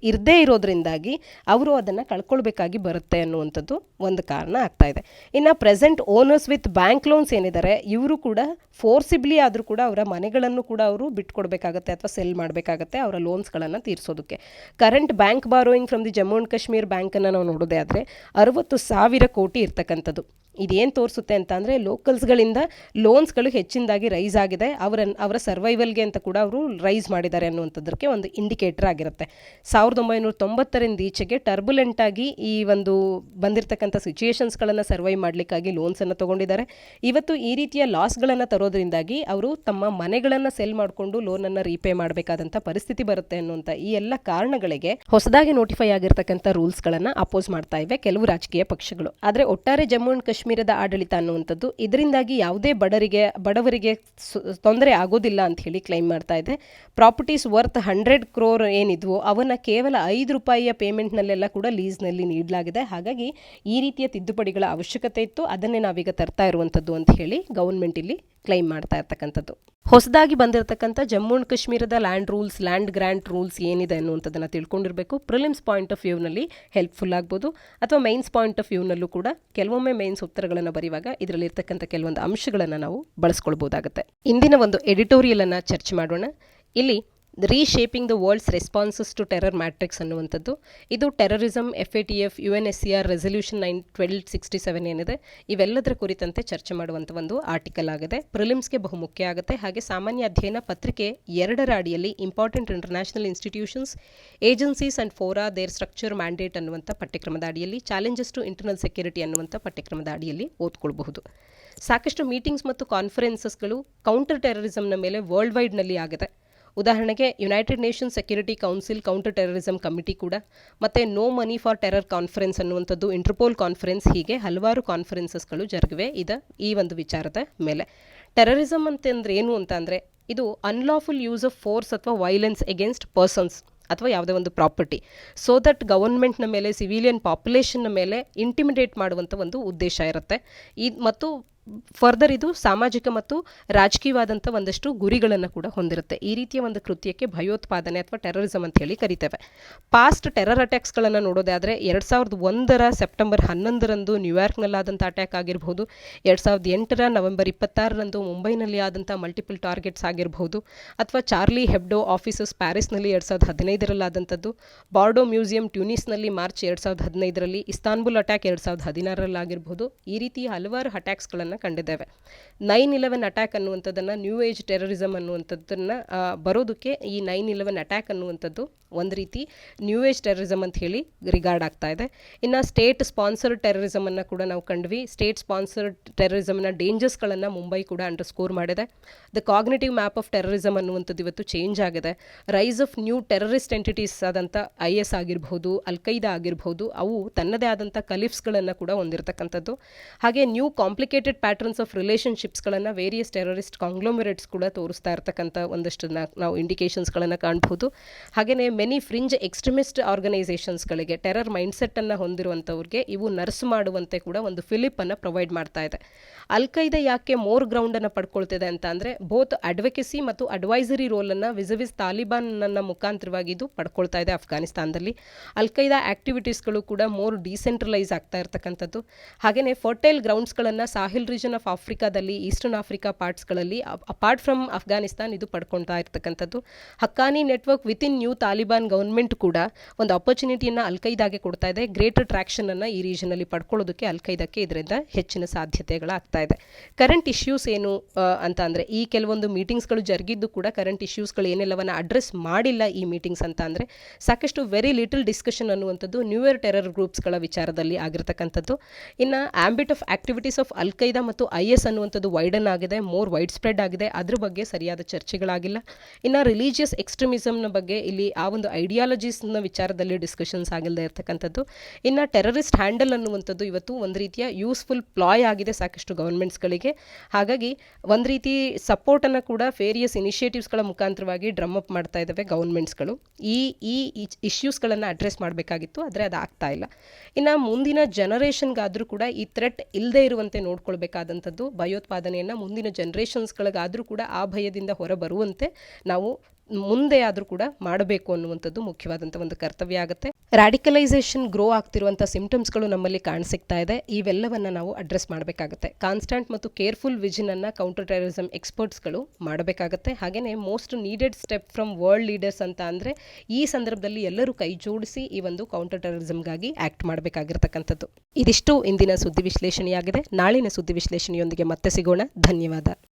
ಇರದೇ ಇರೋದ್ರಿಂದಾಗಿ ಅವರು ಅದನ್ನು ಕಳ್ಕೊಳ್ಬೇಕಾಗಿ ಬರುತ್ತೆ ಅನ್ನುವಂಥದ್ದು ಒಂದು ಕಾರಣ ಆಗ್ತಾ ಇದೆ. ಇನ್ನು present owners with bank loans ಏನಿದ್ದಾರೆ ಇವರು ಕೂಡ ಫೋರ್ಸಿಬ್ಲಿ ಆದರೂ ಕೂಡ ಅವರ ಮನೆಗಳನ್ನು ಕೂಡ ಅವರು ಬಿಟ್ಕೊಡ್ಬೇಕಾಗತ್ತೆ ಅಥವಾ ಸೆಲ್ ಮಾಡಬೇಕಾಗತ್ತೆ ಅವರ ಲೋನ್ಸ್ಗಳನ್ನು ತೀರಿಸೋದಕ್ಕೆ. Current bank borrowing from the Jammu and Kashmir ಬ್ಯಾಂಕನ್ನು ನಾವು ನೋಡೋದೇ ಆದರೆ 60,000 ಕೋಟಿ ಇರ್ತಕ್ಕಂಥದ್ದು. ಇದೇನು ತೋರಿಸುತ್ತೆ ಅಂತ ಅಂದರೆ ಲೋಕಲ್ಸ್ಗಳಿಂದ ಲೋನ್ಸ್ಗಳು ಹೆಚ್ಚಿನದಾಗಿ ರೈಸ್ ಆಗಿದೆ, ಅವರ ಸರ್ವೈವಲ್ಗೆ ಅಂತ ಕೂಡ ಅವರು ರೈಸ್ ಮಾಡಿದ್ದಾರೆ ಅನ್ನುವಂಥದ್ದಕ್ಕೆ ಒಂದು ಇಂಡಿಕೇಟರ್ ಆಗಿರುತ್ತೆ. 1990ರಿಂದ ಈಚೆಗೆ ಟರ್ಬುಲೆಂಟಾಗಿ ಈ ಒಂದು ಬಂದಿರತಕ್ಕಂಥ ಸಿಚುಯೇಷನ್ಸ್ಗಳನ್ನು ಸರ್ವೈವ್ ಮಾಡಲಿಕ್ಕಾಗಿ ಲೋನ್ಸನ್ನು ತೊಗೊಂಡಿದ್ದಾರೆ. ಇವತ್ತು ಈ ರೀತಿಯ ಲಾಸ್ಗಳನ್ನು ತರೋದ್ರಿಂದಾಗಿ ಅವರು ತಮ್ಮ ಮನೆಗಳನ್ನು ಸೆಲ್ ಮಾಡಿಕೊಂಡು ಲೋನನ್ನು ರೀಪೇ ಮಾಡಬೇಕಾದಂಥ ಪರಿಸ್ಥಿತಿ ಬರುತ್ತೆ ಅನ್ನುವಂಥ ಈ ಎಲ್ಲ ಕಾರಣಗಳಿಗೆ ಹೊಸದಾಗಿ ನೋಟಿಫೈ ಆಗಿರ್ತಕ್ಕಂಥ ರೂಲ್ಸ್ಗಳನ್ನು ಅಪೋಸ್ ಮಾಡ್ತಾ ಇವೆ ಕೆಲವು ರಾಜಕೀಯ ಪಕ್ಷಗಳು. ಆದರೆ ಒಟ್ಟಾರೆ ಜಮ್ಮು ಅಂಡ್ ಕಾಶ್ಮೀರದ ಆಡಳಿತ ಅನ್ನುವಂಥದ್ದು ಇದರಿಂದಾಗಿ ಯಾವುದೇ ಬಡವರಿಗೆ ತೊಂದರೆ ಆಗೋದಿಲ್ಲ ಅಂತ ಹೇಳಿ ಕ್ಲೈಮ್ ಮಾಡ್ತಾ ಇದೆ. ಪ್ರಾಪರ್ಟೀಸ್ ವರ್ತ್ 100 crore ಏನಿದ್ವೋ ಅವನ್ನ ಕೇವಲ ₹5 ಪೇಮೆಂಟ್ನಲ್ಲೆಲ್ಲ ಕೂಡ ಲೀಸ್ನಲ್ಲಿ ನೀಡಲಾಗಿದೆ. ಹಾಗಾಗಿ ಈ ರೀತಿಯ ತಿದ್ದುಪಡಿಗಳ ಅವಶ್ಯಕತೆ ಇತ್ತು, ಅದನ್ನೇ ನಾವೀಗ ತರ್ತಾ ಇರುವಂಥದ್ದು ಅಂತ ಹೇಳಿ ಗವರ್ಮೆಂಟ್ ಇಲ್ಲಿ ಕ್ಲೈಮ್ ಮಾಡ್ತಾ ಇರ್ತಕ್ಕಂಥದ್ದು. ಹೊಸದಾಗಿ ಬಂದಿರತಕ್ಕಂಥ ಜಮ್ಮು ಅಂಡ್ ಕಾಶ್ಮೀರದ ಲ್ಯಾಂಡ್ ಗ್ರ್ಯಾಂಟ್ ರೂಲ್ಸ್ ಏನಿದೆ ಅನ್ನುವಂಥದ್ದನ್ನು ತಿಳ್ಕೊಂಡಿರಬೇಕು. ಪ್ರಿಲಿಮ್ಸ್ ಪಾಯಿಂಟ್ ಆಫ್ ವ್ಯೂನಲ್ಲಿ ಹೆಲ್ಪ್ಫುಲ್ ಆಗ್ಬೋದು, ಅಥವಾ ಮೈನ್ಸ್ ಪಾಯಿಂಟ್ ಆಫ್ ವ್ಯೂನಲ್ಲೂ ಕೂಡ ಕೆಲವೊಮ್ಮೆ ಮೈನ್ಸ್ ಉತ್ತರಗಳನ್ನು ಬರೆಯುವಾಗ ಇದರಲ್ಲಿ ಇರ್ತಕ್ಕಂಥ ಕೆಲವೊಂದು ಅಂಶಗಳನ್ನು ನಾವು ಬಳಸ್ಕೊಳ್ಬೋದಾಗುತ್ತೆ. ಇಂದಿನ ಒಂದು ಎಡಿಟೋರಿಯಲನ್ನು ಚರ್ಚೆ ಮಾಡೋಣ. ಇಲ್ಲಿ reshaping the world's responses to terror matrix ಅನ್ನುವಂಥದ್ದು, ಇದು ಟೆರರಿಸಮ್, FATF, UNSCR ರೆಸಲ್ಯೂಷನ್ 1267 ಏನಿದೆ ಇವೆಲ್ಲದರ ಕುರಿತಂತೆ ಚರ್ಚೆ ಮಾಡುವಂಥ ಒಂದು ಆರ್ಟಿಕಲ್ ಆಗಿದೆ. ಪ್ರಿಲಿಮ್ಸ್ಗೆ ಬಹುಮುಖ್ಯ ಆಗುತ್ತೆ. ಹಾಗೆ ಸಾಮಾನ್ಯ ಅಧ್ಯಯನ ಪತ್ರಿಕೆ 2ರ ಅಡಿಯಲ್ಲಿ important international institutions, agencies and fora their structure mandate ಅನ್ನುವಂಥ ಪಠ್ಯಕ್ರಮದ ಅಡಿಯಲ್ಲಿ, ಚಾಲೆಂಜಸ್ ಟು ಇಂಟರ್ನಲ್ ಸೆಕ್ಯೂರಿಟಿ ಅನ್ನುವಂಥ ಪಠ್ಯಕ್ರಮದ ಅಡಿಯಲ್ಲಿ ಓದ್ಕೊಳ್ಬಹುದು. ಸಾಕಷ್ಟು ಮೀಟಿಂಗ್ಸ್ ಮತ್ತು ಕಾನ್ಫರೆನ್ಸಸ್ಗಳು ಕೌಂಟರ್ ಟೆರರಿಸಮ್ನ ಮೇಲೆ ವರ್ಲ್ಡ್ ವೈಡ್ನಲ್ಲಿ ಆಗಿದೆ. ಉದಾಹರಣೆಗೆ United Nations Security Council counter terrorism committee ಕೂಡ, ಮತ್ತು no money for terror conference ಅನ್ನುವಂಥದ್ದು, ಇಂಟರ್ಪೋಲ್ ಕಾನ್ಫರೆನ್ಸ್, ಹೀಗೆ ಹಲವಾರು ಕಾನ್ಫರೆನ್ಸಸ್ಗಳು ಜರುಗಿವೆ ಈ ಒಂದು ವಿಚಾರದ ಮೇಲೆ. ಟೆರರಿಸಮ್ ಅಂತಂದ್ರೆ ಏನು ಅಂತ ಅಂದರೆ ಇದು ಅನ್ಲಾಫುಲ್ ಯೂಸ್ ಆಫ್ ಫೋರ್ಸ್ ಅಥವಾ ವೈಲೆನ್ಸ್ ಎಗೇನ್ಸ್ಟ್ ಪರ್ಸನ್ಸ್ ಅಥವಾ ಯಾವುದೇ ಒಂದು ಪ್ರಾಪರ್ಟಿ, ಸೊ ದಟ್ ಗವರ್ಮೆಂಟ್ನ ಮೇಲೆ, ಸಿವಿಲಿಯನ್ ಪಾಪ್ಯುಲೇಷನ್ನ ಮೇಲೆ ಇಂಟಿಮಿಡೇಟ್ ಮಾಡುವಂಥ ಒಂದು ಉದ್ದೇಶ ಇರುತ್ತೆ. ಮತ್ತು ಫರ್ದರ್ ಇದು ಸಾಮಾಜಿಕ ಮತ್ತು ರಾಜಕೀಯವಾದಂಥ ಒಂದಷ್ಟು ಗುರಿಗಳನ್ನು ಕೂಡ ಹೊಂದಿರುತ್ತೆ. ಈ ರೀತಿಯ ಒಂದು ಕೃತ್ಯಕ್ಕೆ ಭಯೋತ್ಪಾದನೆ ಅಥವಾ ಟೆರರಿಸಮ್ ಅಂತ ಹೇಳಿ ಕರಿತೇವೆ. ಪಾಸ್ಟ್ ಟೆರರ್ ಅಟ್ಯಾಕ್ಸ್ಗಳನ್ನು ನೋಡೋದಾದರೆ 2001ರ ಸೆಪ್ಟೆಂಬರ್ 11ರಂದು ನ್ಯೂಯಾರ್ಕ್ನಲ್ಲಾದಂಥ ಅಟ್ಯಾಕ್ ಆಗಿರ್ಬೋದು, 2008ರ ನವೆಂಬರ್ 26ರಂದು ಮುಂಬೈನಲ್ಲಿ ಆದಂಥ ಮಲ್ಟಿಪಲ್ ಟಾರ್ಗೆಟ್ಸ್ ಆಗಿರ್ಬೋದು, ಅಥವಾ ಚಾರ್ಲಿ ಹೆಬ್ಡೋ ಆಫೀಸಸ್ ಪ್ಯಾರಿಸ್ನಲ್ಲಿ 2015ರಲ್ಲಾದಂಥದ್ದು, ಬಾರ್ಡೋ ಮ್ಯೂಸಿಯಂ ಟ್ಯೂನಿಸ್ನಲ್ಲಿ ಮಾರ್ಚ್ 2015ರಲ್ಲಿ, ಇಸ್ತಾನ್ಬುಲ್ ಅಟ್ಯಾಕ್ 2016ರಲ್ಲಾಗಿರ್ಬೋದು. ಈ ರೀತಿ ಹಲವಾರು ಅಟ್ಯಾಕ್ಸ್ಗಳನ್ನು ಕಂಡಿದ್ದೇವೆ. 9/11 ಅಟ್ಯಾಕ್ ಅನ್ನುವಂಥದ್ದನ್ನು, ನ್ಯೂ ಏಜ್ ಟೆರರಿಸಮ್ ಅನ್ನುವಂಥದ್ದನ್ನು ಬರೋದಕ್ಕೆ ಈ 9/11 ಅಟ್ಯಾಕ್ ಅನ್ನುವಂಥದ್ದು ಒಂದು ರೀತಿ ನ್ಯೂ ಏಜ್ ಟೆರರಿಸಮ್ ಅಂತ ಹೇಳಿ ರಿಗಾರ್ಡ್ ಆಗ್ತಾ ಇದೆ. ಇನ್ನು ಸ್ಟೇಟ್ ಸ್ಪಾನ್ಸರ್ಡ್ ಟೆರರಿಸಮನ್ನು ಕೂಡ ನಾವು ಕಂಡ್ವಿ. ಸ್ಟೇಟ್ ಸ್ಪಾನ್ಸರ್ಡ್ ಟೆರರಿಸಮ್ನ ಡೇಂಜರ್ಸ್ಗಳನ್ನು ಮುಂಬೈ ಕೂಡ ಅಂಡರ್ಸ್ಕೋರ್ ಮಾಡಿದೆ. The cognitive map of terrorism ಅನ್ನುವಂಥದ್ದು ಇವತ್ತು ಚೇಂಜ್ ಆಗಿದೆ. Rise of new terrorist entities ಆದಂಥ IS ಆಗಿರ್ಬೋದು, ಅಲ್ಕೈದಾ ಆಗಿರ್ಬೋದು, ಅವು ತನ್ನದೇ ಆದಂಥ ಕಲಿಫ್ಸ್ಗಳನ್ನು ಕೂಡ ಹೊಂದಿರತಕ್ಕಂಥದ್ದು. ಹಾಗೆ ನ್ಯೂ ಕಾಂಪ್ಲಿಕೇಟೆಡ್ ಪ್ಯಾಟರ್ನ್ಸ್ ಆಫ್ ರಿಲೇಷನ್ಶಿಪ್ಸ್ಗಳನ್ನು ವೇರಿಯಸ್ ಟೆರರಿಸ್ಟ್ ಕಾಂಗ್ಲೋಮರೇಟ್ಸ್ ಕೂಡ ತೋರಿಸ್ತಾ ಇರ್ತಕ್ಕಂಥ ಒಂದಷ್ಟು ನಾವು ಇಂಡಿಕೇಶನ್ಸ್ಗಳನ್ನು ಕಾಣ್ಬೋದು. ಹಾಗೆಯೇ ಮೆನಿ ಫ್ರಿಂಜ್ ಎಕ್ಸ್ಟ್ರೀಮಿಸ್ಟ್ ಆರ್ಗನೈಸೇಷನ್ಸ್ಗಳಿಗೆ, ಟೆರರ್ ಮೈಂಡ್ಸೆಟ್ಟನ್ನು ಹೊಂದಿರುವಂಥವ್ರಿಗೆ ಇವು ನರ್ಸ್ ಮಾಡುವಂತೆ ಕೂಡ ಒಂದು ಫಿಲಿಪನ್ನು ಪ್ರೊವೈಡ್ ಮಾಡ್ತಾ ಇದೆ. ಅಲ್ಕೈದಾ ಯಾಕೆ ಮೋರ್ ಗ್ರೌಂಡನ್ನು ಪಡ್ಕೊಳ್ತಿದೆ ಅಂತ ಅಂದರೆ ಬೋತ್ ಅಡ್ವೊಕೆಸಿ ಮತ್ತು ಅಡ್ವೈಸರಿ ರೋಲನ್ನು ವಿಸ್ ತಾಲಿಬಾನ್ನ ಮುಖಾಂತರವಾಗಿ ಇದು ಪಡ್ಕೊಳ್ತಾ ಇದೆ ಅಫ್ಘಾನಿಸ್ತಾನದಲ್ಲಿ. ಅಲ್ಕೈದಾ ಆಕ್ಟಿವಿಟೀಸ್ಗಳು ಕೂಡ ಮೋರ್ ಡಿಸೆಂಟ್ರಲೈಸ್ ಆಗ್ತಾ ಇರ್ತಕ್ಕಂಥದ್ದು. ಹಾಗೆಯೇ ಫರ್ಟೈಲ್ ಗ್ರೌಂಡ್ಸ್ಗಳನ್ನು ಸಾಹಿಲ್ ರೀಜನ್ ಆಫ್ ಆಫ್ರಿಕಾದಲ್ಲಿ, ಈಸ್ಟರ್ನ್ ಆಫ್ರಿಕಾ ಪಾರ್ಟ್ಸ್ಗಳಲ್ಲಿ, ಅಪಾರ್ಟ್ ಫ್ರಮ್ ಅಫ್ಘಾನಿಸ್ತಾನ್ ಇದು ಪಡ್ಕೊಳ್ತಾ ಇರ್ತಕ್ಕಂಥದ್ದು. Haqqani network within new Taliban government ಕೂಡ ಒಂದು ಆಪರ್ಚುನಿಟಿಯನ್ನು ಅಲ್ಕೈದಾಗೆ ಕೊಡ್ತಾ ಇದೆ. ಗ್ರೇಟರ್ ಟ್ರ್ಯಾಕ್ಷನನ್ನು ಈ ರೀಜನಲ್ಲಿ ಪಡ್ಕೊಳ್ಳೋದಕ್ಕೆ ಅಲ್ಕೈದಾಕ್ಕೆ ಇದರಿಂದ ಹೆಚ್ಚಿನ ಸಾಧ್ಯತೆಗಳಾಗ್ತಾ ಇದೆ. ಕರೆಂಟ್ ಇಶ್ಯೂಸ್ ಏನು ಅಂತ ಅಂದರೆ ಈ ಕೆಲವೊಂದು ಮೀಟಿಂಗ್ಸ್ಗಳು ಜರುಗಿದ್ದು ಕೂಡ ಕರೆಂಟ್ ಇಶ್ಯೂಸ್ಗಳು ಏನೆಲ್ಲವನ್ನು ಅಡ್ರೆಸ್ ಮಾಡಿಲ್ಲ ಈ ಮೀಟಿಂಗ್ಸ್ ಅಂತ ಅಂದರೆ ಸಾಕಷ್ಟು ವೆರಿ ಲಿಟಲ್ ಡಿಸ್ಕಷನ್ ಅನ್ನುವಂಥದ್ದು ನ್ಯೂಯರ್ ಟೆರರ್ ಗ್ರೂಪ್ಸ್ಗಳ ವಿಚಾರದಲ್ಲಿ ಆಗಿರ್ತಕ್ಕಂಥದ್ದು. ಇನ್ನು ಆಂಬಿಟ್ ಆಫ್ ಆಕ್ಟಿವಿಟೀಸ್ ಆಫ್ ಅಲ್ಕೈದಾ ಮತ್ತು IS ಅನ್ನುವಂಥದ್ದು ವೈಡನ್ ಆಗಿದೆ, ಮೋರ್ ವೈಡ್ ಸ್ಪ್ರೆಡ್ ಆಗಿದೆ. ಅದ್ರ ಬಗ್ಗೆ ಸರಿಯಾದ ಚರ್ಚೆಗಳಾಗಿಲ್ಲ. ಇನ್ನು ರಿಲಿಜಿಯಸ್ ಎಕ್ಸ್ಟ್ರೀಮಿಸಮ್ನ ಬಗ್ಗೆ ಇಲ್ಲಿ ಆ ಒಂದು ಐಡಿಯಾಲಜೀಸ್ನ ವಿಚಾರದಲ್ಲಿ ಡಿಸ್ಕಷನ್ಸ್ ಆಗಿಲ್ಲದೆ ಇರ್ತಕ್ಕಂಥದ್ದು. ಇನ್ನು ಟೆರರಿಸ್ಟ್ ಹ್ಯಾಂಡಲ್ ಅನ್ನುವಂಥದ್ದು ಇವತ್ತು ಒಂದು ರೀತಿಯ ಯೂಸ್ಫುಲ್ ಪ್ಲಾಯ್ ಆಗಿದೆ ಸಾಕಷ್ಟು ಗವರ್ಮೆಂಟ್ಸ್ಗಳಿಗೆ. ಹಾಗಾಗಿ ಒಂದು ರೀತಿ ಸಪೋರ್ಟನ್ನು ಕೂಡ ವೇರಿಯಸ್ ಇನಿಷಿಯೇಟಿವ್ಸ್ಗಳ ಮುಖಾಂತರವಾಗಿ ಡ್ರಮ್ ಅಪ್ ಮಾಡ್ತಾ ಇದ್ದಾವೆ ಗವರ್ಮೆಂಟ್ಸ್ಗಳು. ಈ ಇಶ್ಯೂಸ್ಗಳನ್ನು ಅಡ್ರೆಸ್ ಮಾಡಬೇಕಾಗಿತ್ತು, ಆದರೆ ಅದು ಆಗ್ತಾ ಇಲ್ಲ. ಇನ್ನು ಮುಂದಿನ ಜನರೇಷನ್ಗಾದರೂ ಕೂಡ ಈ ಥ್ರೆಟ್ ಇಲ್ಲದೆ ಇರುವಂತೆ ನೋಡ್ಕೊಳ್ಬೇಕಾದಂಥದ್ದು. ಭಯೋತ್ಪಾದನೆಯನ್ನು ಮುಂದಿನ ಜನರೇಷನ್ಸ್ಗಳಿಗಾದರೂ ಕೂಡ ಆ ಭಯದಿಂದ ಹೊರಬರುವಂತೆ ನಾವು ಮುಂದೆ ಆದರೂ ಕೂಡ ಮಾಡಬೇಕು ಅನ್ನುವಂಥದ್ದು ಮುಖ್ಯವಾದಂಥ ಒಂದು ಕರ್ತವ್ಯ ಆಗುತ್ತೆ. ರ್ಯಾಡಿಕಲೈಸೇಷನ್ ಗ್ರೋ ಆಗ್ತಿರುವಂಥ ಸಿಂಪ್ಟಮ್ಸ್ಗಳು ನಮ್ಮಲ್ಲಿ ಕಾಣಿಸ್ತಾ ಇದೆ. ಇವೆಲ್ಲವನ್ನು ನಾವು ಅಡ್ರೆಸ್ ಮಾಡಬೇಕಾಗುತ್ತೆ. ಕಾನ್ಸ್ಟೆಂಟ್ ಮತ್ತು ಕೇರ್ಫುಲ್ ವಿಷನನ್ನು ಕೌಂಟರ್ ಟೆರರಿಸಮ್ ಎಕ್ಸ್ಪರ್ಟ್ಸ್ಗಳು ಮಾಡಬೇಕಾಗುತ್ತೆ. ಹಾಗೆಯೇ most needed step from world leaders ಅಂತ ಅಂದರೆ ಈ ಸಂದರ್ಭದಲ್ಲಿ ಎಲ್ಲರೂ ಕೈ ಜೋಡಿಸಿ ಈ ಒಂದು ಕೌಂಟರ್ ಟೆರರಿಸಮ್ಗಾಗಿ ಆ್ಯಕ್ಟ್ ಮಾಡಬೇಕಾಗಿರ್ತಕ್ಕಂಥದ್ದು. ಇದಿಷ್ಟು ಇಂದಿನ ಸುದ್ದಿ ವಿಶ್ಲೇಷಣೆಯಾಗಿದೆ. ನಾಳಿನ ಸುದ್ದಿ ವಿಶ್ಲೇಷಣೆಯೊಂದಿಗೆ ಮತ್ತೆ ಸಿಗೋಣ. ಧನ್ಯವಾದ.